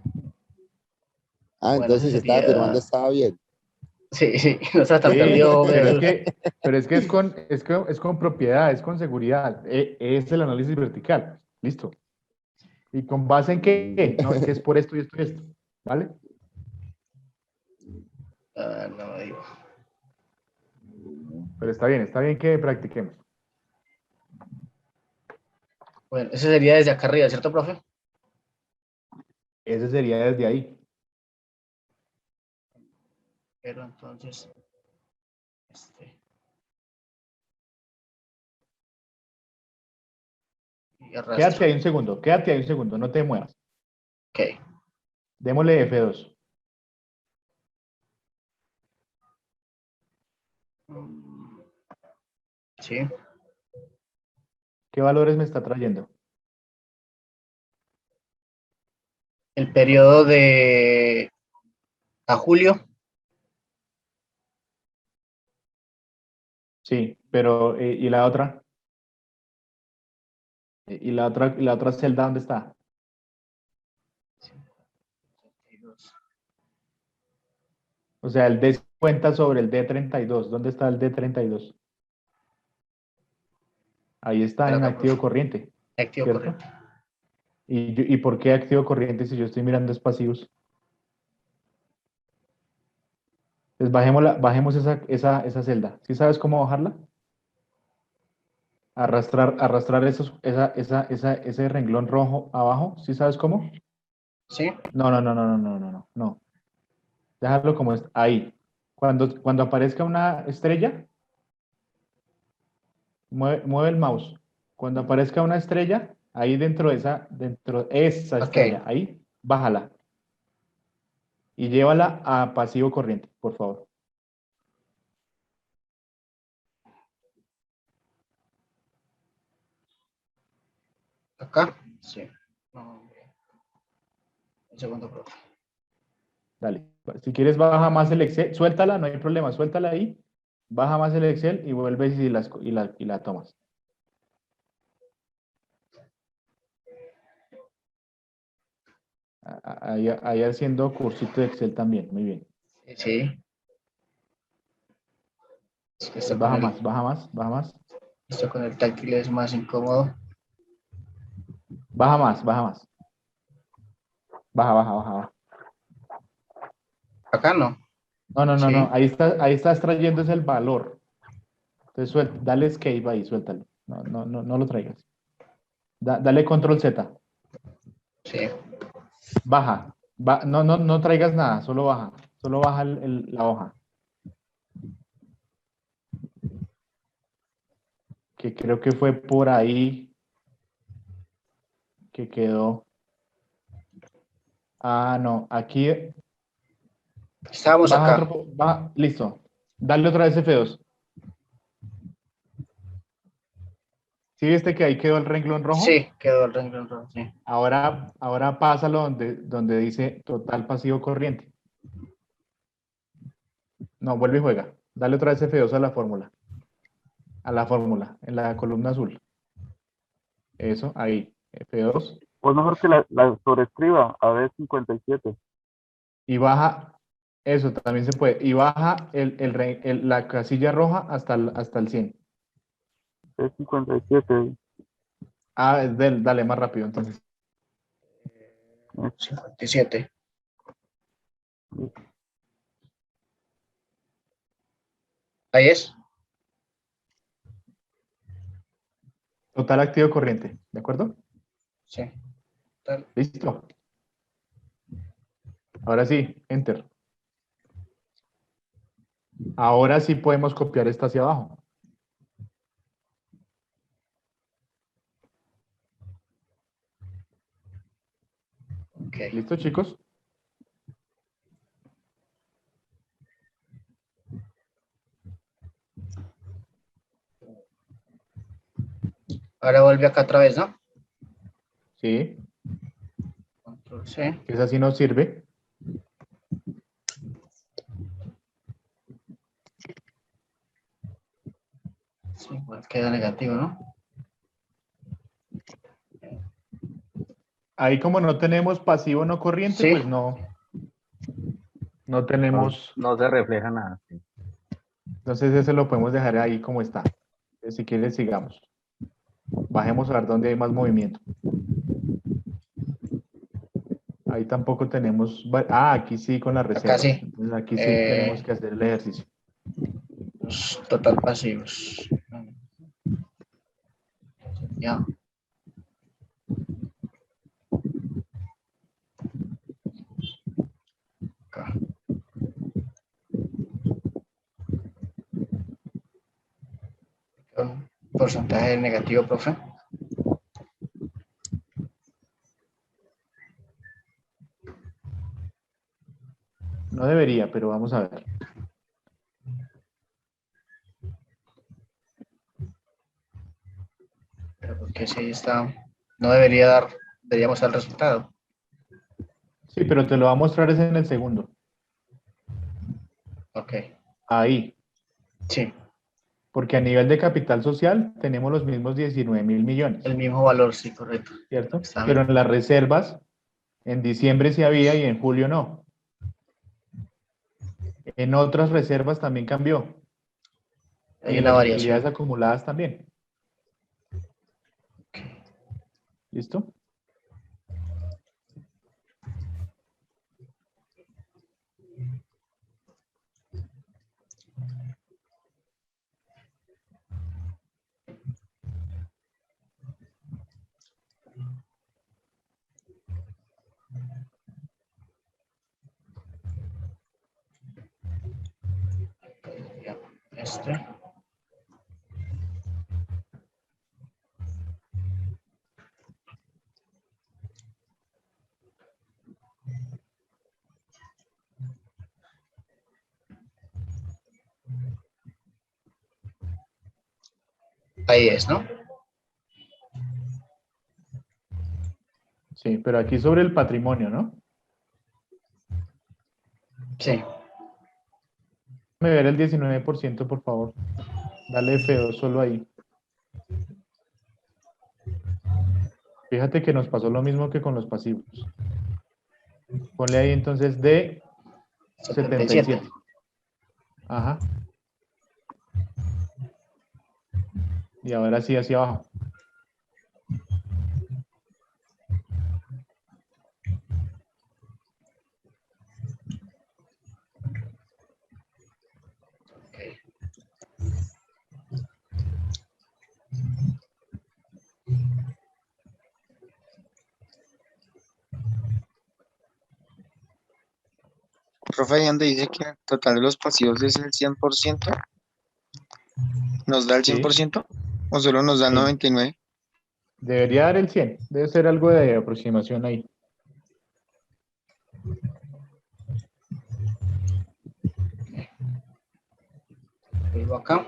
Ah, Bueno, entonces ese si estaba firmando sería. estaba bien. Sí, sí, no está tan Sí, perdido, pero Jesús. es con propiedad, es con seguridad. Es el análisis vertical. Listo. ¿Y con base en qué? No, que es por esto y esto y esto. ¿Vale? No digo. Pero está bien que practiquemos. Bueno, ese sería desde acá arriba, ¿cierto, profe? Ese sería desde ahí. Pero entonces. Y arrastro. Quédate ahí un segundo, no te muevas. Ok. Démosle F2. Sí. ¿Qué valores me está trayendo? El periodo de a julio. Sí, pero ¿y la otra? ¿Y la otra celda dónde está? O sea, el D50 sobre el D32. ¿Dónde está el D32? Ahí está Para en acá, activo profe. corriente, Activo ¿cierto? corriente. ¿Y por qué activo corriente si yo estoy mirando es pasivos? Pues bajemos esa celda. ¿Sí sabes cómo bajarla? Arrastrar ese renglón rojo abajo. ¿Sí sabes cómo? Sí. No. Dejarlo como es. Ahí. Cuando aparezca una estrella, mueve el mouse. Cuando aparezca una estrella, ahí dentro de esa Ok. estrella, ahí, bájala. y llévala a pasivo corriente, por favor. Acá, sí. No, un segundo, profe. Dale. Si quieres, baja más el Excel, suéltala, no hay problema, suéltala ahí, baja más el Excel y vuelves y la tomas. Ahí haciendo cursito de Excel también, muy bien. Sí. Es que esto Baja con el, más, baja más, baja más. esto con el táctil es más incómodo. Baja más, baja más. Baja, baja, baja, baja. Acá no. No, Sí. ahí estás trayéndose el valor. Entonces dale escape ahí, suéltalo. No lo traigas. Dale control Z. Sí. Baja. No traigas nada, solo baja. Solo baja la hoja. Que creo que fue por ahí que quedó. Ah, no, aquí Estábamos baja acá. listo. Dale otra vez F2. ¿Sí viste que ahí quedó el renglón rojo? Sí, quedó el renglón rojo, sí. Ahora pásalo donde dice total pasivo corriente. No, vuelve y juega. Dale otra vez F2 a la fórmula. A la fórmula, en la columna azul. Eso, ahí. F2. Pues mejor que la sobrescriba a B57. Y baja, eso también se puede. Y baja la casilla roja hasta el 100. B57. Ah, dale más rápido entonces. 57. Ahí es. Total activo corriente, ¿de acuerdo? Sí. Tal. Listo. Ahora sí, enter. Ahora sí podemos copiar esta hacia abajo. Ok. ¿Listo, chicos? Ahora vuelve acá otra vez, ¿no? Sí, Control C. que esa sí nos sirve. Sí, igual queda negativo, ¿no? Ahí como no tenemos pasivo no corriente, Sí. pues no tenemos. No se refleja nada. Sí. Entonces ese lo podemos dejar ahí como está. Si quieres, sigamos. Bajemos a ver dónde hay más movimiento. Ahí tampoco tenemos. Aquí sí con las Acá reservas. sí. Entonces aquí sí tenemos que hacer el ejercicio. Los total pasivos. Ya. Acá. Un porcentaje negativo, profe. No debería, pero vamos a ver. Pero porque si está. No debería dar. Deberíamos dar el resultado. Sí, pero te lo va a mostrar es en el segundo. Ok. Ahí. Sí. Porque a nivel de capital social tenemos los mismos 19.000 millones. El mismo valor, sí, correcto. ¿Cierto? Está Pero bien. en las reservas, en diciembre sí había y en julio no. En otras reservas también cambió. Y Hay en una las variación. utilidades acumuladas también. ¿Listo? Ya. Este. Ahí es, ¿no? Sí, pero aquí sobre el patrimonio, ¿no? Sí. Déjame ver el 19%, por favor. Dale F2 solo ahí. Fíjate que nos pasó lo mismo que con los pasivos. Ponle ahí entonces de 77. Ajá. Y ahora sí hacia abajo. Profe, ahí donde dice que el total de los pasivos es el 100%, ¿nos da el Sí. 100% o solo nos da el Sí. 99%? Debería dar el 100. Debe ser algo de aproximación ahí. Vuelvo acá.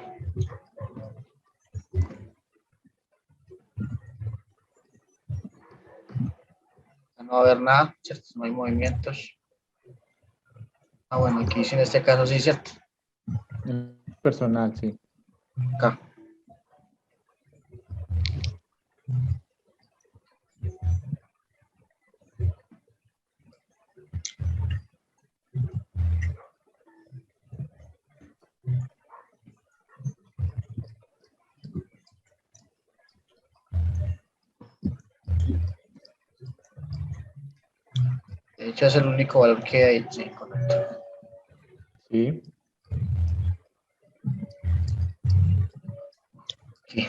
No va a haber nada, ¿cierto? No hay movimientos. Ah, bueno, aquí sí en este caso sí, ¿cierto? Personal, sí. Acá. De hecho, es el único valor que hay. Sí, correcto. Sí. Aquí. Sí.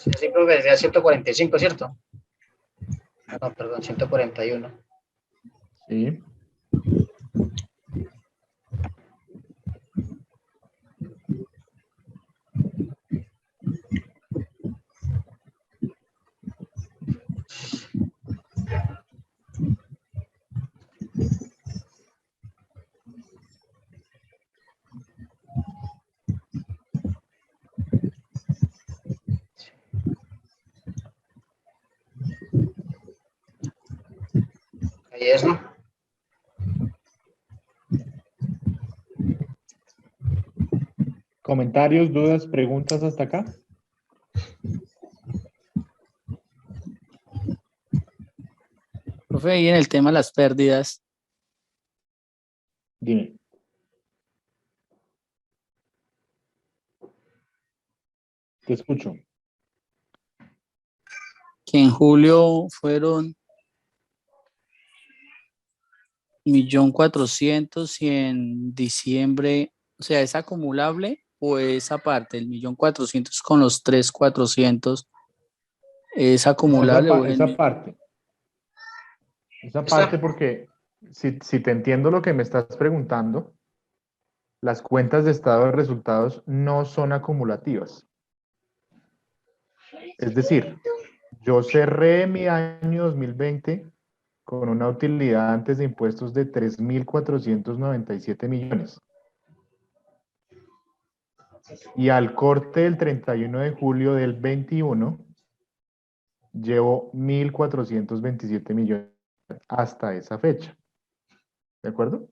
Sí, sí, creo que decía 145, ¿cierto? Ah, no, perdón, 141. Sí. Ahí es, ¿no? ¿Comentarios, dudas, preguntas hasta acá? Profe, ahí en el tema de las pérdidas, Dime. Te escucho. que en julio fueron 1.400.000 y en diciembre, o sea, ¿es acumulable o esa parte, el 1.400.000 con los 3.400, es acumulable o es el Esa parte. Esa parte porque si te entiendo lo que me estás preguntando, las cuentas de estado de resultados no son acumulativas. Es decir, yo cerré mi año 2020 con una utilidad antes de impuestos de 3.497 millones. Y al corte del 31 de julio del 21, llevo 1.427 millones hasta esa fecha. ¿De acuerdo?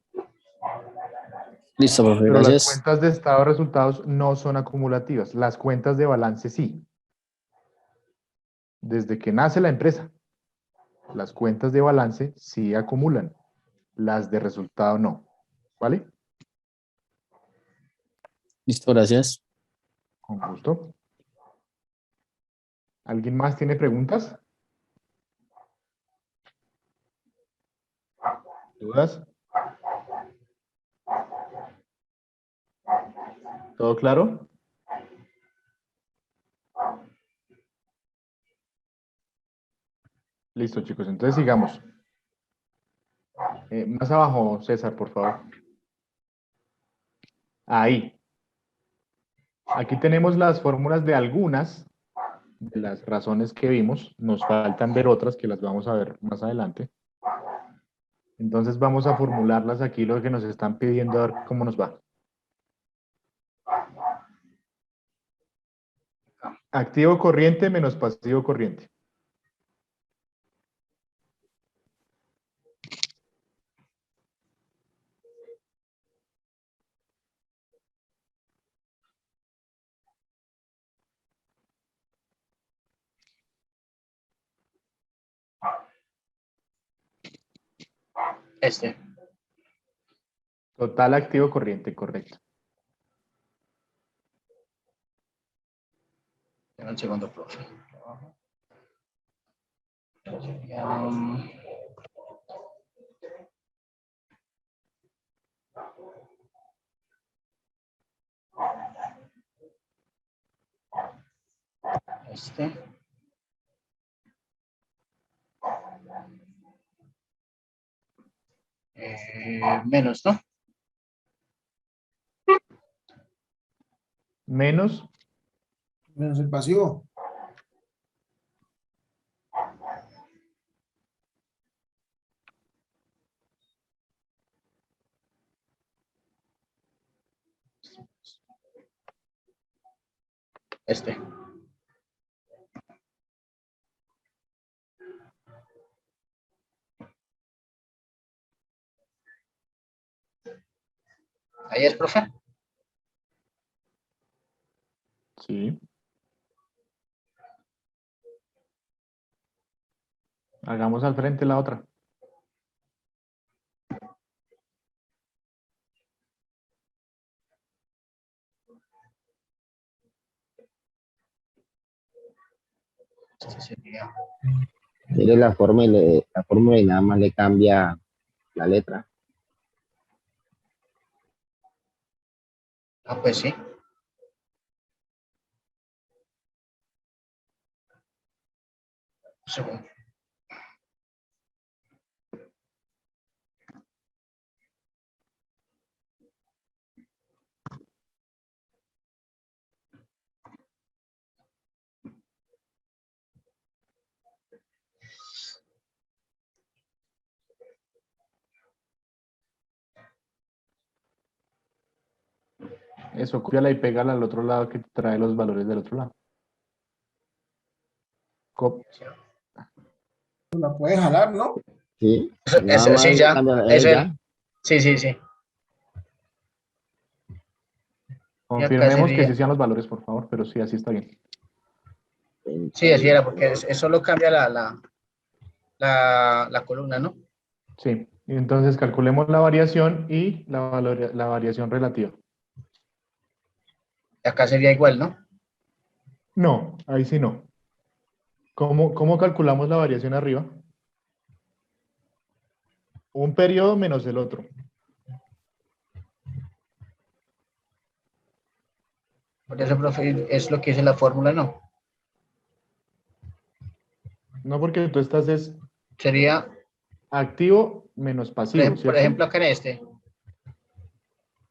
Listo, profe, Pero las gracias. cuentas de estado de resultados no son acumulativas. Las cuentas de balance sí. Desde que nace la empresa, las cuentas de balance sí acumulan. Las de resultado no. ¿Vale? Listo, gracias. Con gusto. ¿Alguien más tiene preguntas? ¿Dudas? ¿Todo claro? Listo, chicos. Entonces sigamos. Más abajo, César, por favor. Ahí. Aquí tenemos las fórmulas de algunas de las razones que vimos. Nos faltan ver otras que las vamos a ver más adelante. Entonces vamos a formularlas aquí, lo que nos están pidiendo, a ver cómo nos va. Activo corriente menos pasivo corriente. Total activo corriente, correcto. Un segundo, profe. Menos, ¿no? Menos Menos el pasivo. Ahí es, profe. sí. Hagamos al frente la otra. Sería Mire la forma la fórmula y nada más le cambia la letra. pues sí. Segundo. Eso, cópiala y pégala al otro lado que te trae los valores del otro lado. La puedes jalar, ¿no? Sí, Eso, nada más sí, le ya. cambia Eso, ya. sí, sí, sí. Confirmemos que sería. sí sean los valores, por favor, pero sí, así está bien. Sí, así era, porque solo cambia la columna, ¿no? Sí, y entonces calculemos la variación y la variación relativa. Acá sería igual, ¿no? No, ahí sí no. ¿Cómo calculamos la variación arriba? Un periodo menos el otro. Por eso, profe, es lo que dice la fórmula, ¿no? No, porque tú estás es Sería, activo menos pasivo, por ¿cierto? ejemplo, acá en este.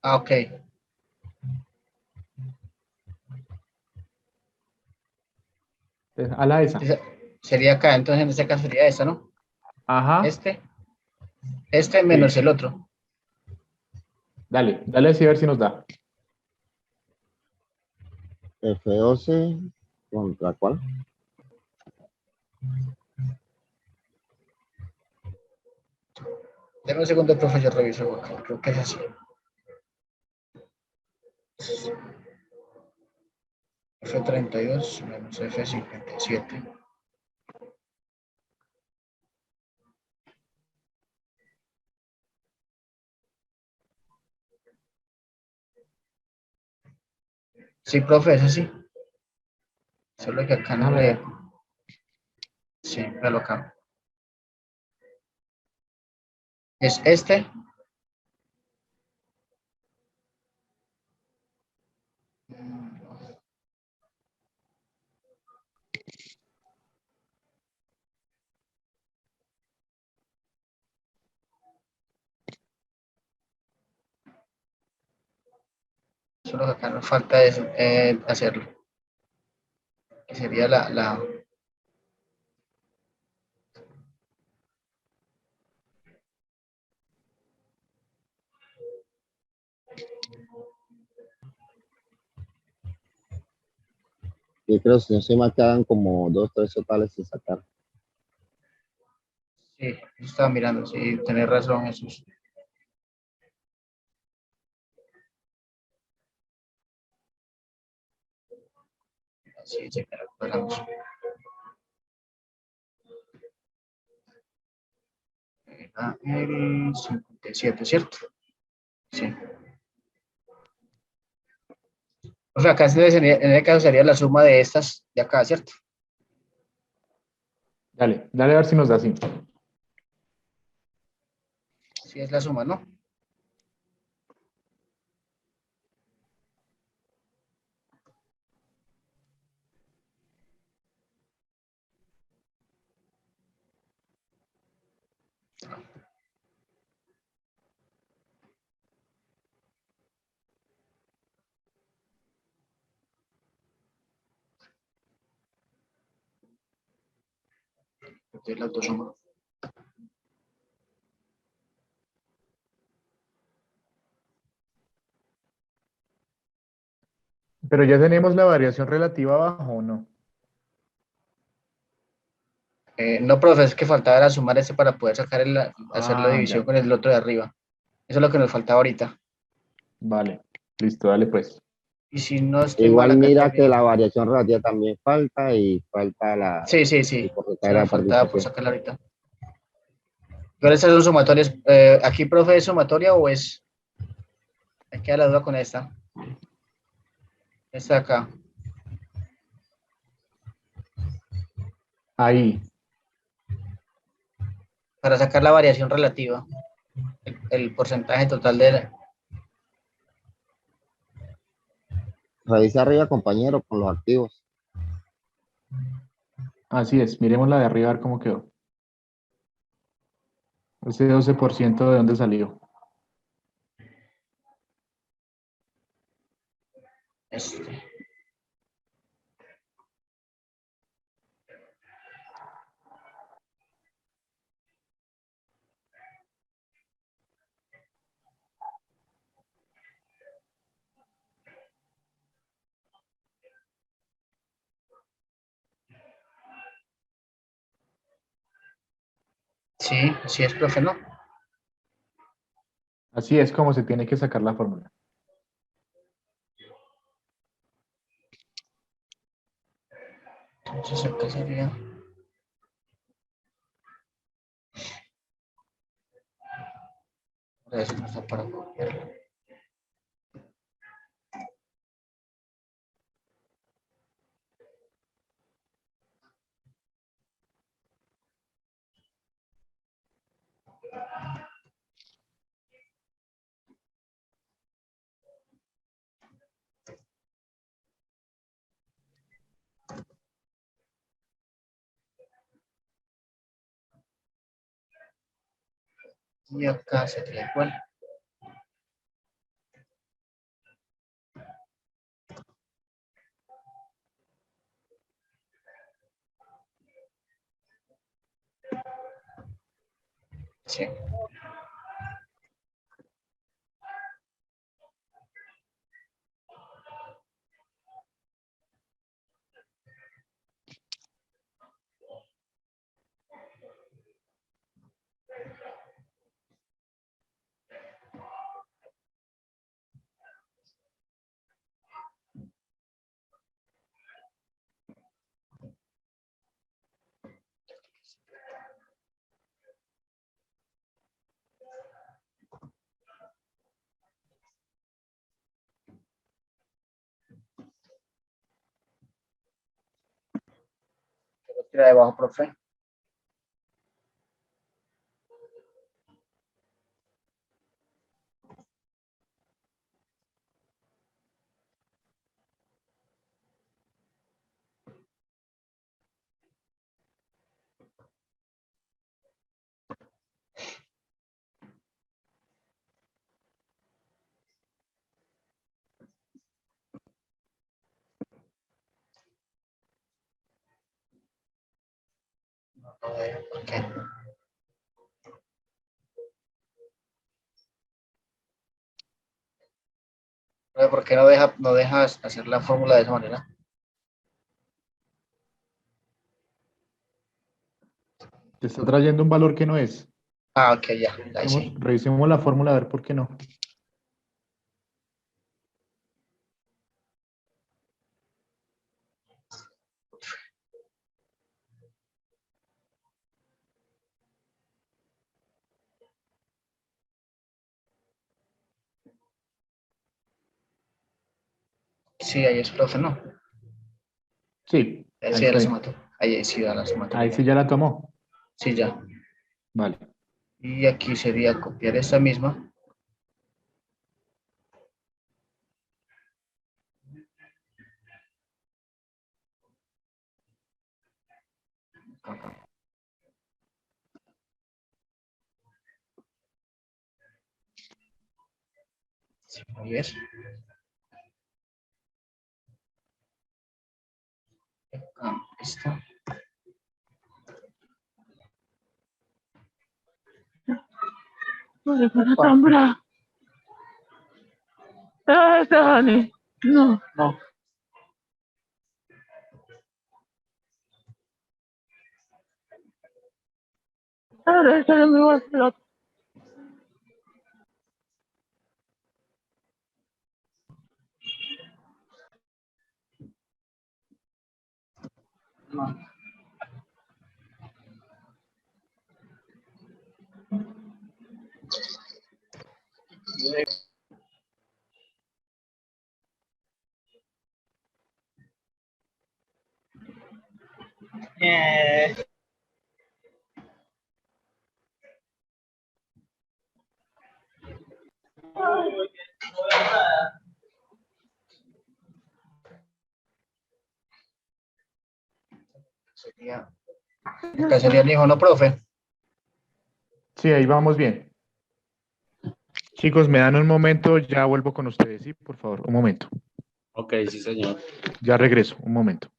Ah, ok. Entonces, a la esa. Sería acá, entonces en este caso sería esta, ¿no? Ajá. Este menos Sí. el otro. Dale así a ver si nos da. F12 contra cuál? Deme un segundo, profe, yo reviso acá. Creo que es así. F32 menos F57. Sí, profe, es así. Solo que acá no Déjame le... ver. Sí, me lo cambio. Es este. Solo que acá nos falta es, hacerlo. Que sería la... Yo creo que si no se me quedan como 2, 3 totales sin sacar. Sí, estaba mirando, sí, tenés razón, Jesús. Sí, sí, pero esperamos. Era el 57, ¿cierto? Sí. O sea, acá en el caso sería la suma de estas de acá, ¿cierto? Dale a ver si nos da así. Sí, es la suma, ¿no? Entonces las dos sumas. Pero ya tenemos la variación relativa abajo, ¿o no? No, profe, es que faltaba era sumar este para poder sacar hacer la Ah, división ya. con el otro de arriba. Eso es lo que nos faltaba ahorita. Vale. Listo, dale pues. Y si no estoy mal, Igual acá mira que también. la variación relativa también falta y falta Sí, sí, el sí. porcentaje de Solo la faltaba por participación. sacarla ahorita. Pero estas son sumatorias. ¿Aquí, profe, es sumatoria o es? Me queda la duda con esta. Esta de acá. Ahí. Para sacar la variación relativa. El porcentaje total de... Revisa arriba, compañero, con los activos. Así es. Miremos la de arriba a ver cómo quedó. Ese 12% de dónde salió. Este. Sí, sí es, profe, ¿no? Así es como se tiene que sacar la fórmula. Entonces acá sería... Eso no está para copiarlo. Y acá sería igual. Sí. Lo tira debajo, profe. No veo por qué. ¿Por qué no dejas hacer la fórmula de esa manera? Te está trayendo un valor que no es. Ah, ok, ya, ahí sí. Revisemos la fórmula a ver por qué no. Sí, ahí es profe, ¿no? Sí, Ahí ahí sí da está la bien. sumatoria. Ahí sí da la sumatoria. Ahí sí ya la tomó. Sí, ya. Vale. Y aquí sería copiar esta misma. Acá. Sí, ahí es. Acá está. Sombra. Dani. No. No. Ahora esa no me va a hacer. No. Sería. Acá sería el hijo, ¿no, profe? Sí, ahí vamos bien. Chicos, me dan un momento, ya vuelvo con ustedes, sí, por favor, un momento. Ok, sí, señor. Ya regreso, un momento.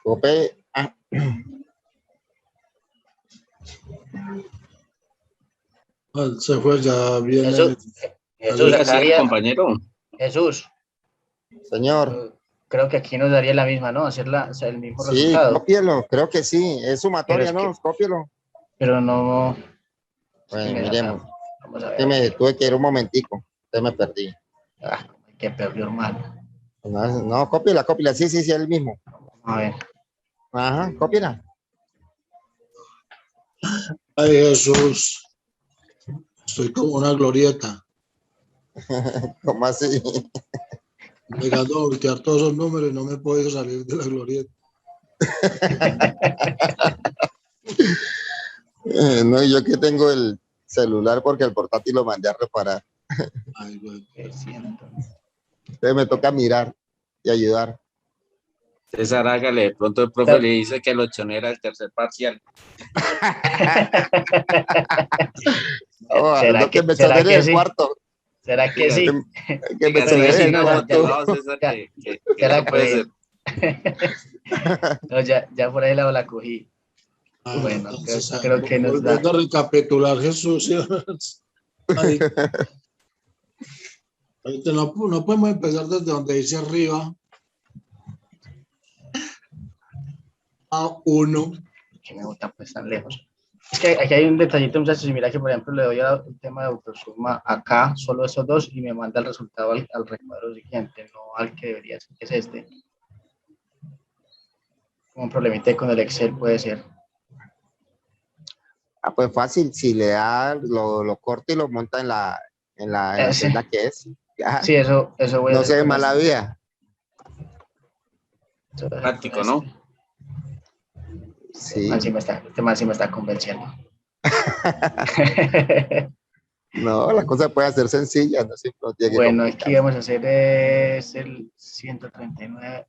Cope, Se fue, ya viene. Jesús, ¿Qué hacía el haría- compañero? Jesús, señor. creo que aquí nos daría la misma, ¿no? Hacer el mismo Sí, resultado. cópielo, creo que sí. Es sumatoria, Pero ¿no? es Cópielo. Pero no. Bueno, Mira, miremos. vamos a ver. Que me Aquí. tuve que ir un momentico. Entonces me perdí. Que perdió, hermano. No, cópiela. Sí, es el mismo. A ver. Ajá, cópiela. Ay, Jesús. Estoy como una glorieta. ¿Cómo así? Llegando a voltear todos esos números y no me puedo salir de la glorieta. No, yo que tengo el celular porque el portátil lo mandé a reparar. Ay, güey. Entonces me toca mirar y ayudar. César, hágale, de pronto el profe le dice que el 8 era el tercer parcial. No, que me exonere el cuarto. ¿Será que sí? Que me exonere el no, cuarto. César, que ¿Será no puede ser. No, ya por ahí la cogí. Bueno, Entonces, creo que nos da. volviendo a recapitular, Jesús. Ay, ahorita no podemos empezar desde donde dice arriba. A1. Que me gusta pues tan lejos. Es que aquí hay un detallito, muchachos, y mira que por ejemplo le doy el tema de autosuma acá, solo esos dos, y me manda el resultado al recuadro siguiente, no al que debería ser, que es este. Un problemita con el Excel puede ser. Ah, pues fácil, si le da, lo corta y lo monta en la Sí. celda que es. Ya. Sí, eso voy a No hacer se ve con mala este. vida. Práctico, ¿no? Sí. Este man sí me está convenciendo. No, la cosa puede ser sencilla, no siempre no tiene que Bueno, complicarse. aquí vamos a hacer es el 139.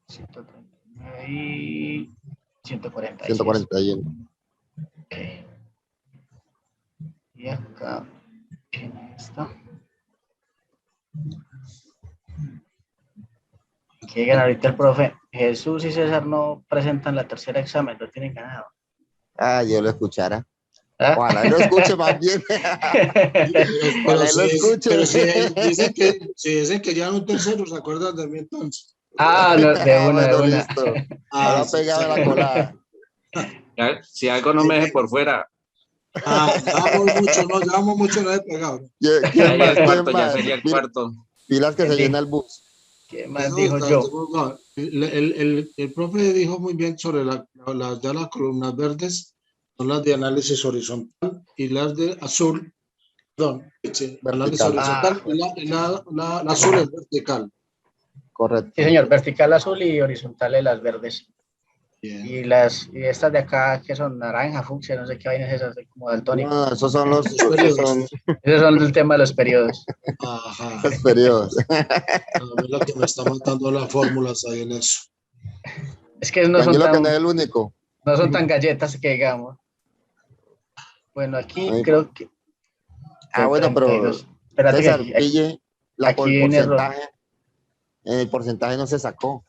139 y 146. 141. Ok. Y acá tiene esto. Que digan ahorita el profe, Jesús y César no presentan la tercera examen, lo tienen ganado. Ah, yo lo escuchara. ¿Ah? Ojalá lo escuche más bien. Ojalá lo escuche. Pero si dicen que ya un tercero, ¿se acuerdan de mí entonces? Ah, no, de una, Bueno, de una. listo. Ahora pegado en la colada. Si algo no me deje por fuera, Llevamos mucho, no he pegado. ya ¿Quién sería más? el cuarto, ¿Quién ya más? sería el cuarto. Pilas que se llena el bus. ¿Qué más dijo yo? El profe dijo muy bien sobre las columnas verdes, son las de análisis horizontal y las de azul, perdón, análisis horizontal y la azul es vertical. Correcto. Sí, señor, vertical azul y horizontal las verdes. Bien. Y estas de acá que son naranja, fucsia, no sé qué vainas esas, como daltónico. No, esos son los Esos son el tema de los periodos. Ajá. los periodos. A ver lo que me está matando las fórmulas ahí en eso. Es que no son Tranquilo que no es tan, el único. no son tan galletas que digamos. Bueno, aquí Ay. creo que. Bueno, pero 32. Espérate César, que pille aquí el viene error. porcentaje. El porcentaje no se sacó.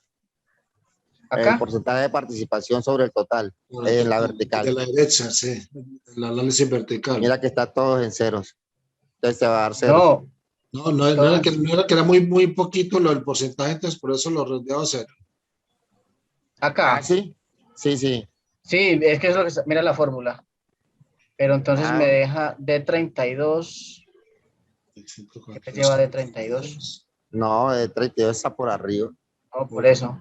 ¿Acá? El porcentaje de participación sobre el total en la vertical. De la derecha, sí. El análisis vertical. Mira que está todo en ceros. Entonces se va a dar cero. No era que era muy poquito lo del porcentaje, entonces por eso lo redondeaba a cero. Acá. ¿Sí? Sí. Sí, es que es lo que mira la fórmula. Pero entonces me deja de 32. ¿Qué te lleva de 32? No, de 32 está por arriba. No, por eso.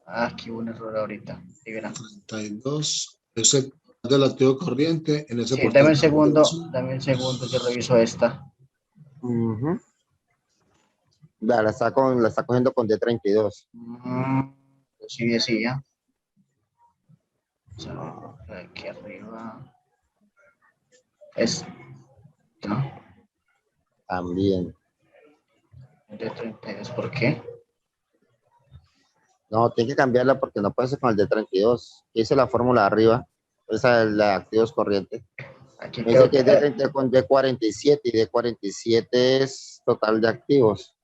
Aquí hubo un error ahorita. Sí, verán. 32. Ese del activo corriente en ese Sí, dame un porcentaje. segundo, yo reviso esta. La está cogiendo con D32. Sí, decía. Aquí arriba. ¿No? También. De 32, ¿por qué? No, tiene que cambiarla porque no puede ser con el D32. Hice la fórmula de arriba. Esa es la de activos corrientes. Aquí me dice que es de 30 con D47 y D47 es total de activos.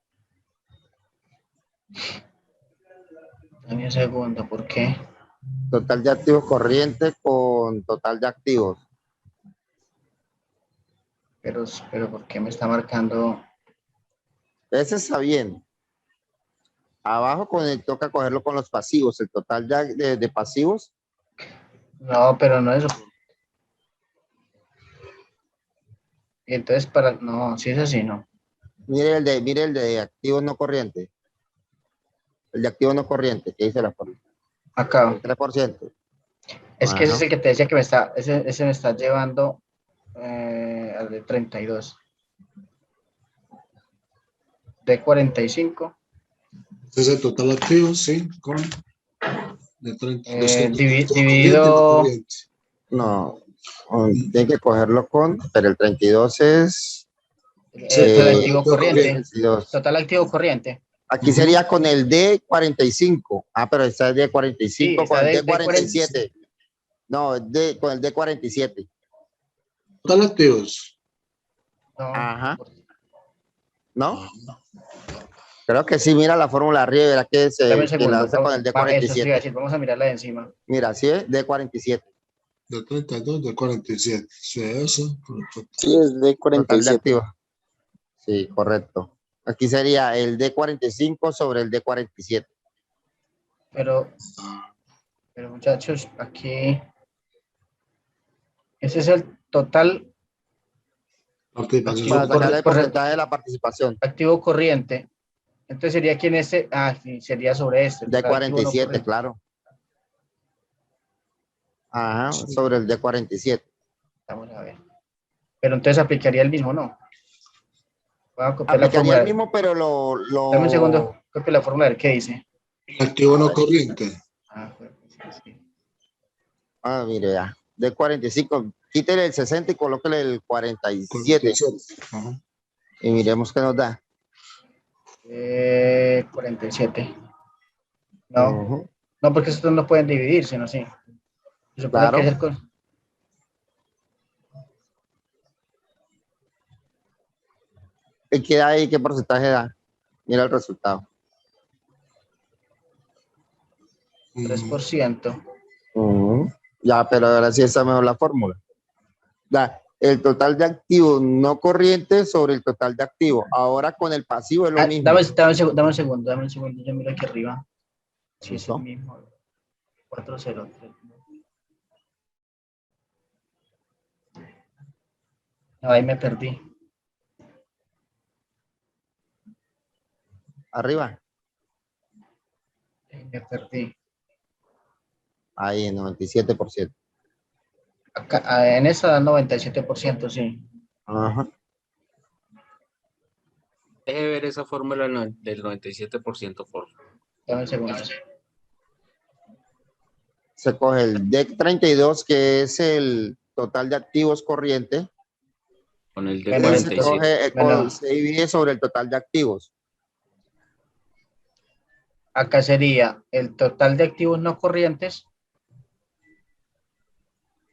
Dame un segundo, ¿por qué? Total de activos corrientes con total de activos. Pero ¿por qué me está marcando? Ese está bien. Abajo toca cogerlo con los pasivos. El total de pasivos. No, pero no es. Y entonces no, si es así, no. Mire el de activos no corrientes. El de activos no corrientes, que dice la forma. Acá. El 3%. Es que ese Ajá. es el que te decía que ese me está llevando al de 32. De 45. Ese es el total activo, sí, con de 30, dividido. No corriente. No, tiene que cogerlo con, pero el 32 es... Total activo corriente. 32. Total activo corriente. Aquí sería con el D45. Ah, pero está el D45 Sí, con está el de D47. No, con el D47. Total activos. No. Ajá. ¿No? Creo que sí, mira la fórmula arriba, verá que la hace con el Eso sí iba a D47. decir, vamos a mirarla de encima. Mira, sí es D47. De 32, de 47. Sí, eso. Sí, es de Total de 47. activos. Sí, correcto. Aquí sería el D45 sobre el D47. Pero muchachos, aquí ese es el total Participación. Para sacar el porcentaje de la participación. activo corriente. Entonces sería quién ese, sí, sería sobre este. D47, no claro. Ajá, sobre el D47. Vamos a ver. Pero entonces aplicaría el mismo, ¿no? Voy a copiar la Aplicaría fórmula. el mismo, pero Dame un segundo, copio la fórmula del que dice. Activo no corriente. Mire ya. D45, quítele el 60 y colóquele el 47. Ajá. Y miremos qué nos da. 47. No, no, porque estos no pueden dividirse, ¿no? Sí. Se supone Claro. que es el con... ¿Y qué da ahí? ¿Qué porcentaje da? Mira el resultado. 3%. Ya, pero ahora sí está mejor la fórmula. El total de activos no corrientes sobre el total de activos. Ahora con el pasivo es lo mismo. Dame un segundo. Yo miro aquí arriba. Sí, es el mismo. 403. No, ahí me perdí. Arriba. Ahí me perdí. Ahí, 97%. Acá, en esa da 97%, sí. Ajá. Deje ver esa fórmula del 97%, por favor. Dame un segundo. Se coge el D32, que es el total de activos corriente. Con el Bueno, D47. Se divide sobre el total de activos. Acá sería el total de activos no corrientes.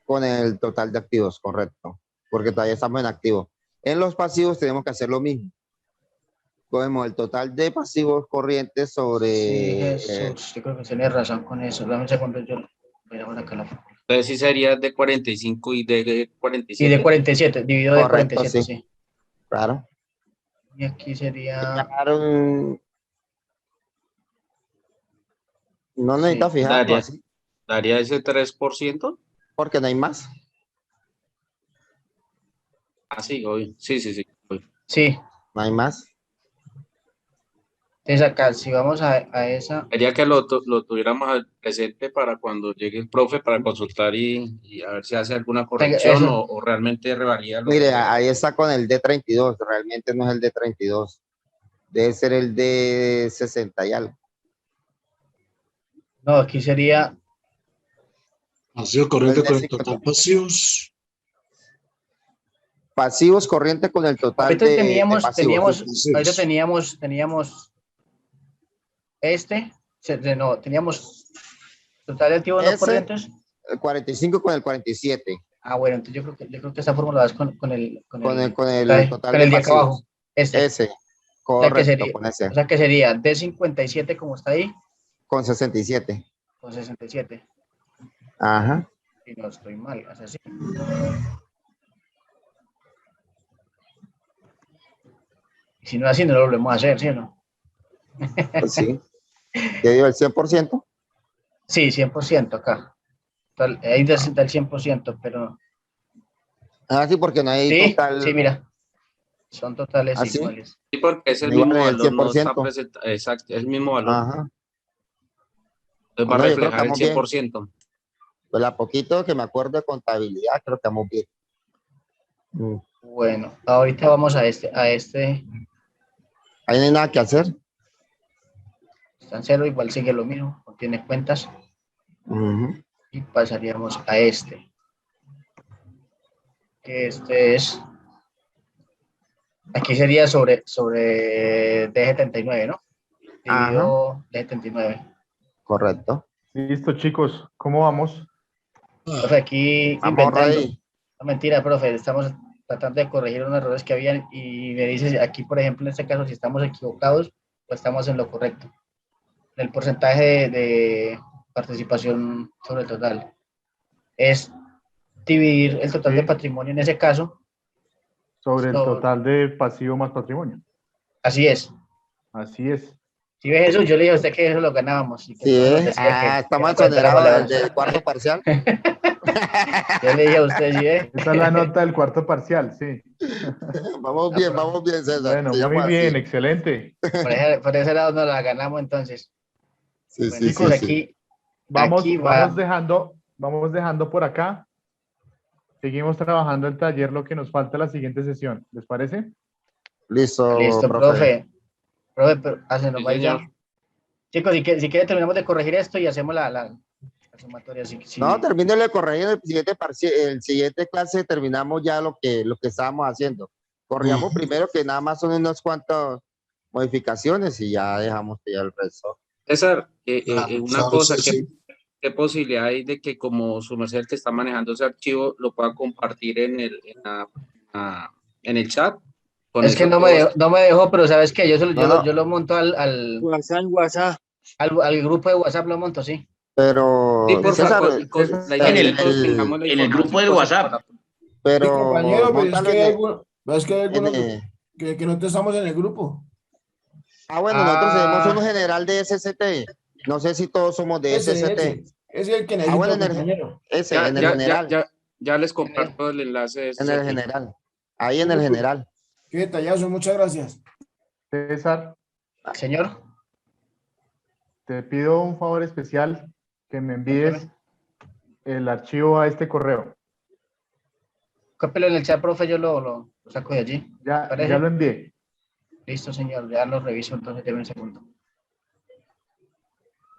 Con el total de activos, correcto. Porque todavía estamos en activos. En los pasivos tenemos que hacer lo mismo. Cogemos el total de pasivos corrientes sobre... Sí, Jesús, yo creo que tiene razón con eso. Dame un segundo, yo voy a ver acá la fórmula. Entonces sí sería de 45 y de 47. Y de 47, dividido de Correcto, 47, sí. sí. Claro. Y aquí sería... No necesita fijarlo así. ¿Daría ese 3%? Porque no hay más. Ah, sí, obvio. Sí. Sí. No hay más. Entonces acá, si vamos a esa... Quería que lo tuviéramos presente para cuando llegue el profe para consultar y a ver si hace alguna corrección o realmente revalida. Mire, ahí está con el D32. Realmente no es el D32. Debe ser el D60 y algo. No, aquí sería... Pasivo corriente con el total pasivos. Pasivos corriente con el total ahorita de teníamos teníamos total de activos no corrientes. El 45 con el 47. Ah, bueno, entonces yo creo que esta fórmula es con el total de acá abajo. Ese, Correcto, sería, con ese. o sea que sería D57 como está ahí, Con 67. con 67. Ajá. Y no estoy mal, es así. Si no es así, no lo volvemos a hacer, ¿sí o no? Pues sí. ¿Qué dio el 100%? Sí, 100% acá. Ahí del 100%, pero Ah, sí, porque no hay sí, total. sí, mira, son totales ¿Así? iguales. Sí, porque es el Igual mismo en el valor, no está 100%. presentado, exacto, es el mismo valor. Ajá. Entonces va a No, yo creo que reflejar el vamos bien. 100%. Pues a poquito que me acuerdo de contabilidad, creo que vamos bien. Bueno, ahorita vamos a este, Ahí no hay nada que hacer. está en cero, igual sigue lo mismo, no tiene cuentas, Ujú. y pasaríamos a este, que este es, aquí sería sobre D79, ¿no? Ajá. Dividido D79. Correcto. Listo, chicos, ¿cómo vamos? Profe, aquí Vamos inventando. ready. No, mentira, profe, estamos tratando de corregir unos errores que habían y me dice aquí, por ejemplo, en este caso, si estamos equivocados o estamos en lo correcto. El porcentaje de participación sobre el total es dividir el total de Sí, patrimonio en ese caso. sobre el sobre- total de pasivo más patrimonio. Así es. Así es. Si ves eso, yo le dije a usted que eso lo ganábamos y que Sí, todos nos decía que estamos la cuenta era para exonerados levar. del cuarto parcial. Yo le dije a usted, ¿sí ve? Esa es la nota del cuarto parcial, sí. Vamos bien, César. Bueno, Se muy llama bien, así. excelente. Por ese lado nos la ganamos entonces. Sí, Bueno, sí, chicos, sí, sí. aquí va. Vamos dejando por acá. Seguimos trabajando el taller, lo que nos falta la siguiente sesión. ¿Les parece? Listo, Listo, profe. profe, pero se nos Sí, va ya. señor. Chicos, si quiere terminamos de corregir esto y hacemos la sumatoria. No, termínele de corregir el siguiente clase, terminamos ya lo que estábamos haciendo. Corríamos primero que nada más son unas cuantas modificaciones y ya dejamos que ya el resto. César, una Claro, cosa, sí, sí. ¿qué posibilidad hay de que como su merced que está manejando ese archivo lo pueda compartir en el chat? Con Es que eso no me dejó, pero sabes que yo No. lo monto al grupo de WhatsApp, lo monto, sí. Sí, Pero, por César, favor, la idea es que todos tengamos la en el información. grupo del pues, WhatsApp. para- pero Sí, compañero, pero es móntalo que en hay el- algunos, es que hay en algunos el- que no estamos en el grupo. bueno, nosotros tenemos uno Ah, general de SCT. No sé si todos somos de Ese SCT. es el que Bueno, necesito, compañero. Ya, en el ya, ya, general. ya les comparto el enlace de En el SCT. general. Ahí en el general. Qué detallazo, muchas gracias. César, señor. te pido un favor especial, que me envíes el archivo a este correo. Cópelo en el chat, profe, yo lo saco de allí. Ya ¿Parece? lo envié. Listo, señor, ya lo reviso, entonces déme un segundo.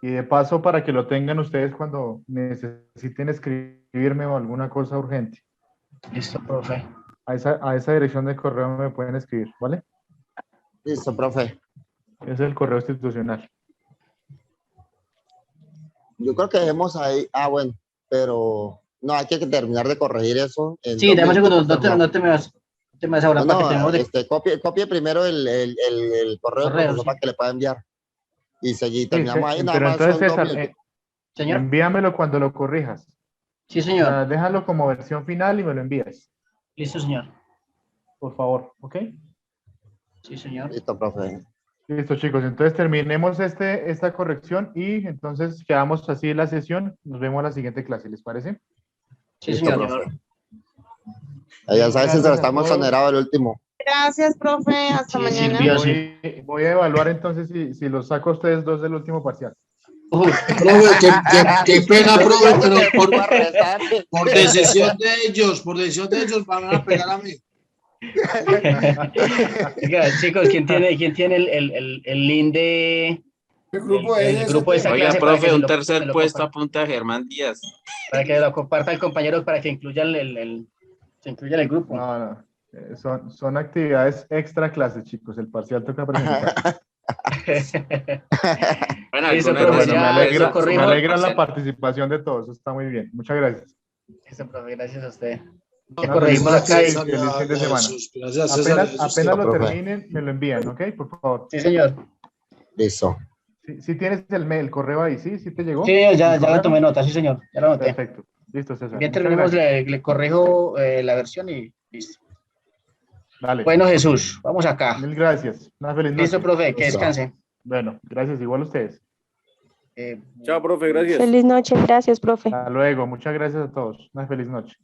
Y de paso, para que lo tengan ustedes cuando necesiten escribirme o alguna cosa urgente. Listo, profe. A esa dirección de correo me pueden escribir, ¿vale? Listo, profe. Es el correo institucional. Yo creo que dejemos ahí. Bueno, pero no, hay que terminar de corregir eso. Sí, dame un segundo, no te me vas ahora para que tenemos de Copie primero el correo del correo, profesor sí. para que le pueda enviar. Y seguir, Sí, terminamos ahí, nada pero más entonces, son 2 César, minutos. Señor. envíamelo cuando lo corrijas. Sí, O señor. sea, déjalo como versión final y me lo envías, Listo, señor. por favor, ¿ok? Sí, señor. Listo, profe. Listo, chicos, entonces terminemos esta corrección y entonces quedamos así en la sesión. Nos vemos en la siguiente clase, ¿les parece? Sí, Listo, señor. profe. Ya sabes, César, estamos exonerados el último. Gracias, profe. Hasta Sí, mañana. sirvió, sí. Voy a evaluar entonces si los saco a ustedes dos del último parcial. Profe, qué pena, profe, pero por decisión de ellos van a pegar a mí. Oiga, chicos, ¿quién tiene el link de El grupo el grupo de esta Oiga, clase para que profe, se un lo tercer puesto comparta? apunta a Germán Díaz. Para que lo comparta el compañero para que incluya se incluya en el grupo. No. Son actividades extra clases, chicos. El parcial toca presentar. Bueno, Listo, algunas profe, veces me ya alegra, lo corrijo. me alegra la participación de todos. Está muy bien. Muchas gracias. Listo, profe, gracias a usted. No, que Una corregimos feliz acá noche y y feliz fin de semana. Gracias, César. Apenas lo profe. terminen, me lo envían, ¿ok? Por favor. sí, señor. Listo. Si tienes el correo ahí, ¿sí? ¿Sí te llegó? Sí, señor, ya ¿El lo correo? tomé nota, sí, señor, ya lo anoté. Perfecto. Listo, César. Bien, Muchas terminemos, gracias. le corrijo la versión y listo. Dale. Bueno, Jesús, vamos acá. Mil gracias. Una feliz noche. Listo, profe, que Listo. descanse. Bueno, gracias. Igual a ustedes. Chao, profe, gracias. Feliz noche, gracias, profe. Hasta luego. Muchas gracias a todos. Una feliz noche.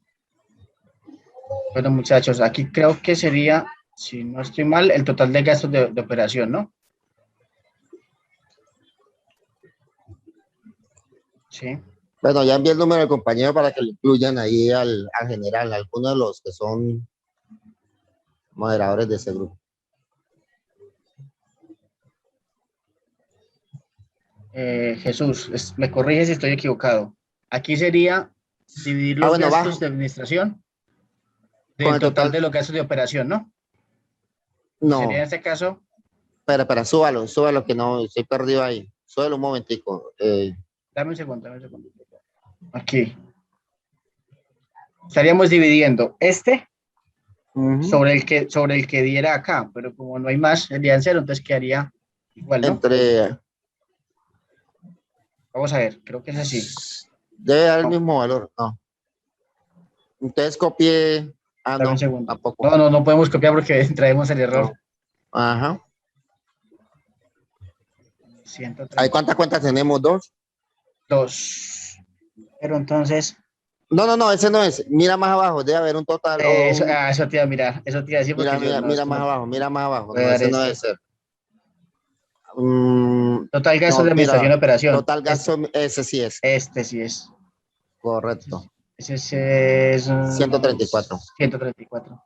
Bueno, muchachos, aquí creo que sería, si no estoy mal, el total de gastos de operación, ¿no? Sí. Bueno, ya envié el número del compañero para que lo incluyan ahí al general, algunos de los que son moderadores de ese grupo. Jesús, me corrige si estoy equivocado. Aquí sería dividir los bueno, gastos bajo. de administración del Con el total total. de los gastos de operación, ¿no? No, Sería en este caso, espera, súbalo, que no, estoy perdido ahí. Súbalo un momentico. dame un segundo. Aquí. Estaríamos dividiendo este sobre el que diera acá, pero como no hay más, el día en cero, entonces quedaría igual, ¿no? Entre, Vamos a ver, creo que es así. debe dar el mismo valor, no. Entonces copié, Dame no, un segundo. tampoco. No podemos copiar porque traemos el error. Ajá. 130. ¿Hay cuántas cuentas tenemos? ¿Dos? Dos. Pero entonces, No, ese no es. Mira más abajo, debe haber un total. eso te iba a mirar, eso te iba a decir porque Mira más abajo, mira más abajo. Voy a No, dar ese no este. debe ser. Total gasto de mira, administración y operación. Total gasto, ese sí es. Este sí es. Correcto. Ese es 134. 134.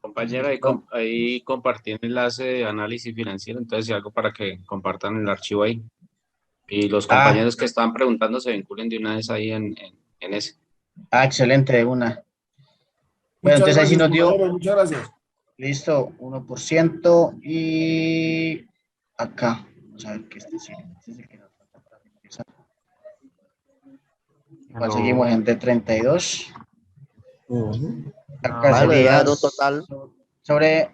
Compañero, ahí compartí el enlace de análisis financiero, entonces si algo para que compartan el archivo ahí. Y los compañeros que estaban preguntando se vinculen de una vez ahí en ese. Excelente, de una. Bueno, Muchas entonces ahí sí nos dio. compañero, muchas gracias. Listo, 1% y acá. Vamos a ver qué este es el que nos falta para finalizar. Igual seguimos en D32. Acá Vale, sería dar un total. sobre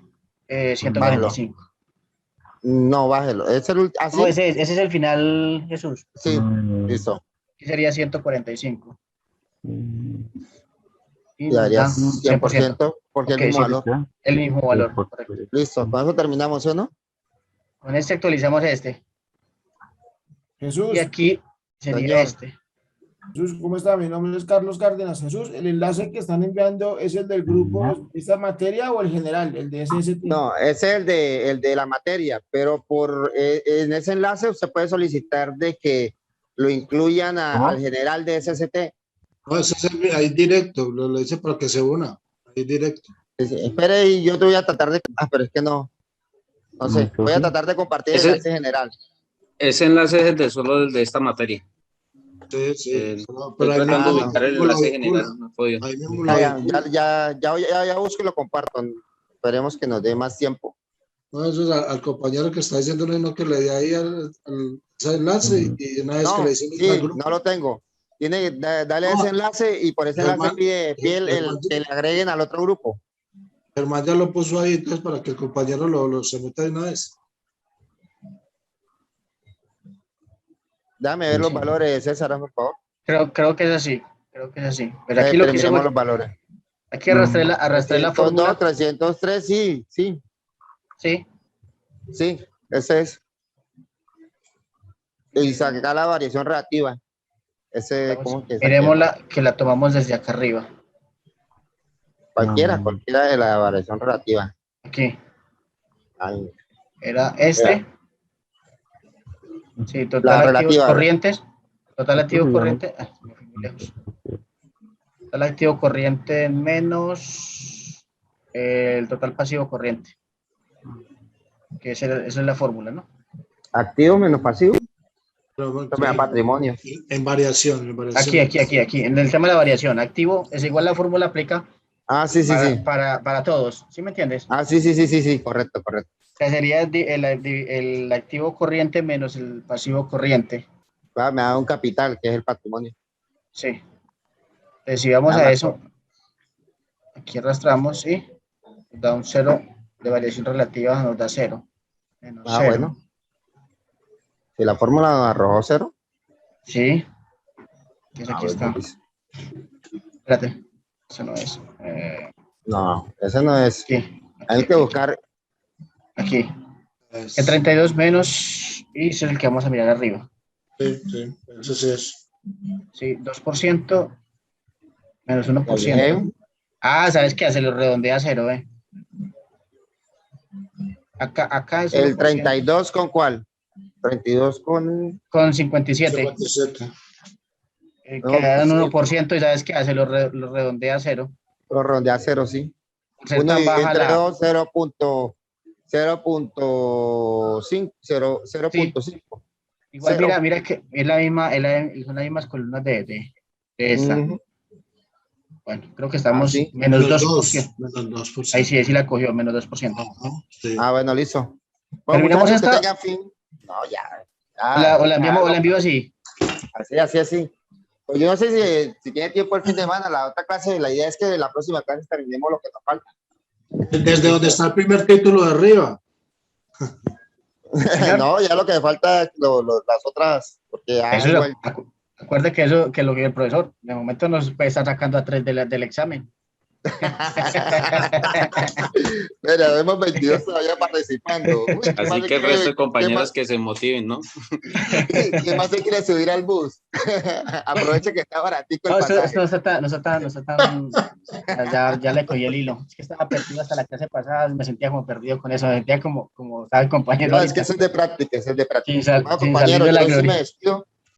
145. No, bájelo. ¿Es el así? No, ese es el final, Jesús. Sí, listo. Aquí sería 145. Y Y daría nos da 100% porque Ok, el mismo sí, valor. el mismo valor. Correcto. Listo, con eso terminamos, ¿sí o no? Con este actualizamos este. Jesús. Y aquí sería Señor. este. Jesús, ¿cómo está? Mi nombre es Carlos Cárdenas. Jesús, ¿el enlace que están enviando es el del grupo de esta materia o el general, el de SST? No, ese es el de la materia, pero en ese enlace usted puede solicitar de que lo incluyan al general de SST. No, ese es ahí directo, lo hice para que se una, ahí directo. Espere y yo te voy a tratar de... pero es que no sé, voy a tratar de compartir el enlace general. Ese enlace es el de solo el de esta materia. Sí. Estoy tratando de ubicar el enlace general, no he podido. Ya busco y lo comparto. Esperemos que nos dé más tiempo. No, eso es al compañero que está diciendo no que le dé ahí ese enlace y una vez que le dicen sí, no lo tengo. Tiene que darle ese enlace y por ese enlace pide que le agreguen al otro grupo. Germán ya lo puso ahí, entonces para que el compañero se meta de una vez. Dame ver los valores, César, por favor. Creo que es así. Pero aquí lo que hicimos, los valores. Aquí arrastré la fórmula. 303, sí. Sí, Sí, ese es. Y sacar la variación relativa. Ese, ¿cómo que miremos que la tomamos desde acá arriba. cualquiera de la variación relativa. Aquí. Ahí. Era este. Sí, La total activos relativa. corrientes. Total activo corriente. Me fui muy lejos. Total activo corriente menos el total pasivo corriente. Que esa es la fórmula, ¿no? Activo menos pasivo. Pero, patrimonio. En variación. Aquí. En el tema de la variación. Activo es igual, la fórmula aplica. Sí. Para todos. ¿Sí me entiendes? Sí. Correcto. O sea, sería el activo corriente menos el pasivo corriente. Me da un capital, que es el patrimonio. Sí. Entonces, si vamos a eso, Aquí arrastramos y nos da un 0 de variación relativa, nos da 0. Menos 0. Bueno. Si la fórmula nos arrojó 0. Sí. Entonces aquí está. Pues. Espérate. Eso no es. No, ese no es. Aquí. Hay que buscar. Aquí. El 32 menos, y ese es el que vamos a mirar arriba. Sí, eso sí es. Sí, 2% menos 1%. Bien. Ah, ¿sabes qué hace? Lo redondea a 0, Acá es El 1%. 32 con cuál? 32 con 57. 57. Quedan sí. 1% y ¿sabes qué hace? Lo redondea a 0. Lo redondea a 0, sí. Por ser 1 tan baja entre la... 2, 0.5. Igual Cero. mira que es la misma, son las mismas columnas de esta. Bueno, creo que estamos sí. menos 2%. Menos 2%. Ahí sí la cogió, menos 2%. Sí. Bueno, listo. Bueno, ¿Terminamos muchachos, que esta? tengan fin. No, ya. O la enviamos, o la envío así. Así. Pues yo no sé si tiene tiempo el fin de semana, la otra clase, la idea es que la próxima clase terminemos lo que nos falta. Desde donde está el primer título de arriba. No, ya lo que falta es las otras, porque Acuerde que lo que el profesor, de momento nos puede estar sacando a 3 del examen. Mira, vemos 22 todavía participando. Uy, Así que el resto de compañeros que se motiven, ¿no? ¿Quién más se quiere subir al bus? Aproveche que está baratico el No, pasaje. no está tan ya le cogí el hilo. Es que estaba perdido hasta la clase pasada, me sentía como perdido con eso, me sentía como estaba el compañero. No, es que eso es de práctica, Sin salir compañero, de la yo sí gloria. me despido.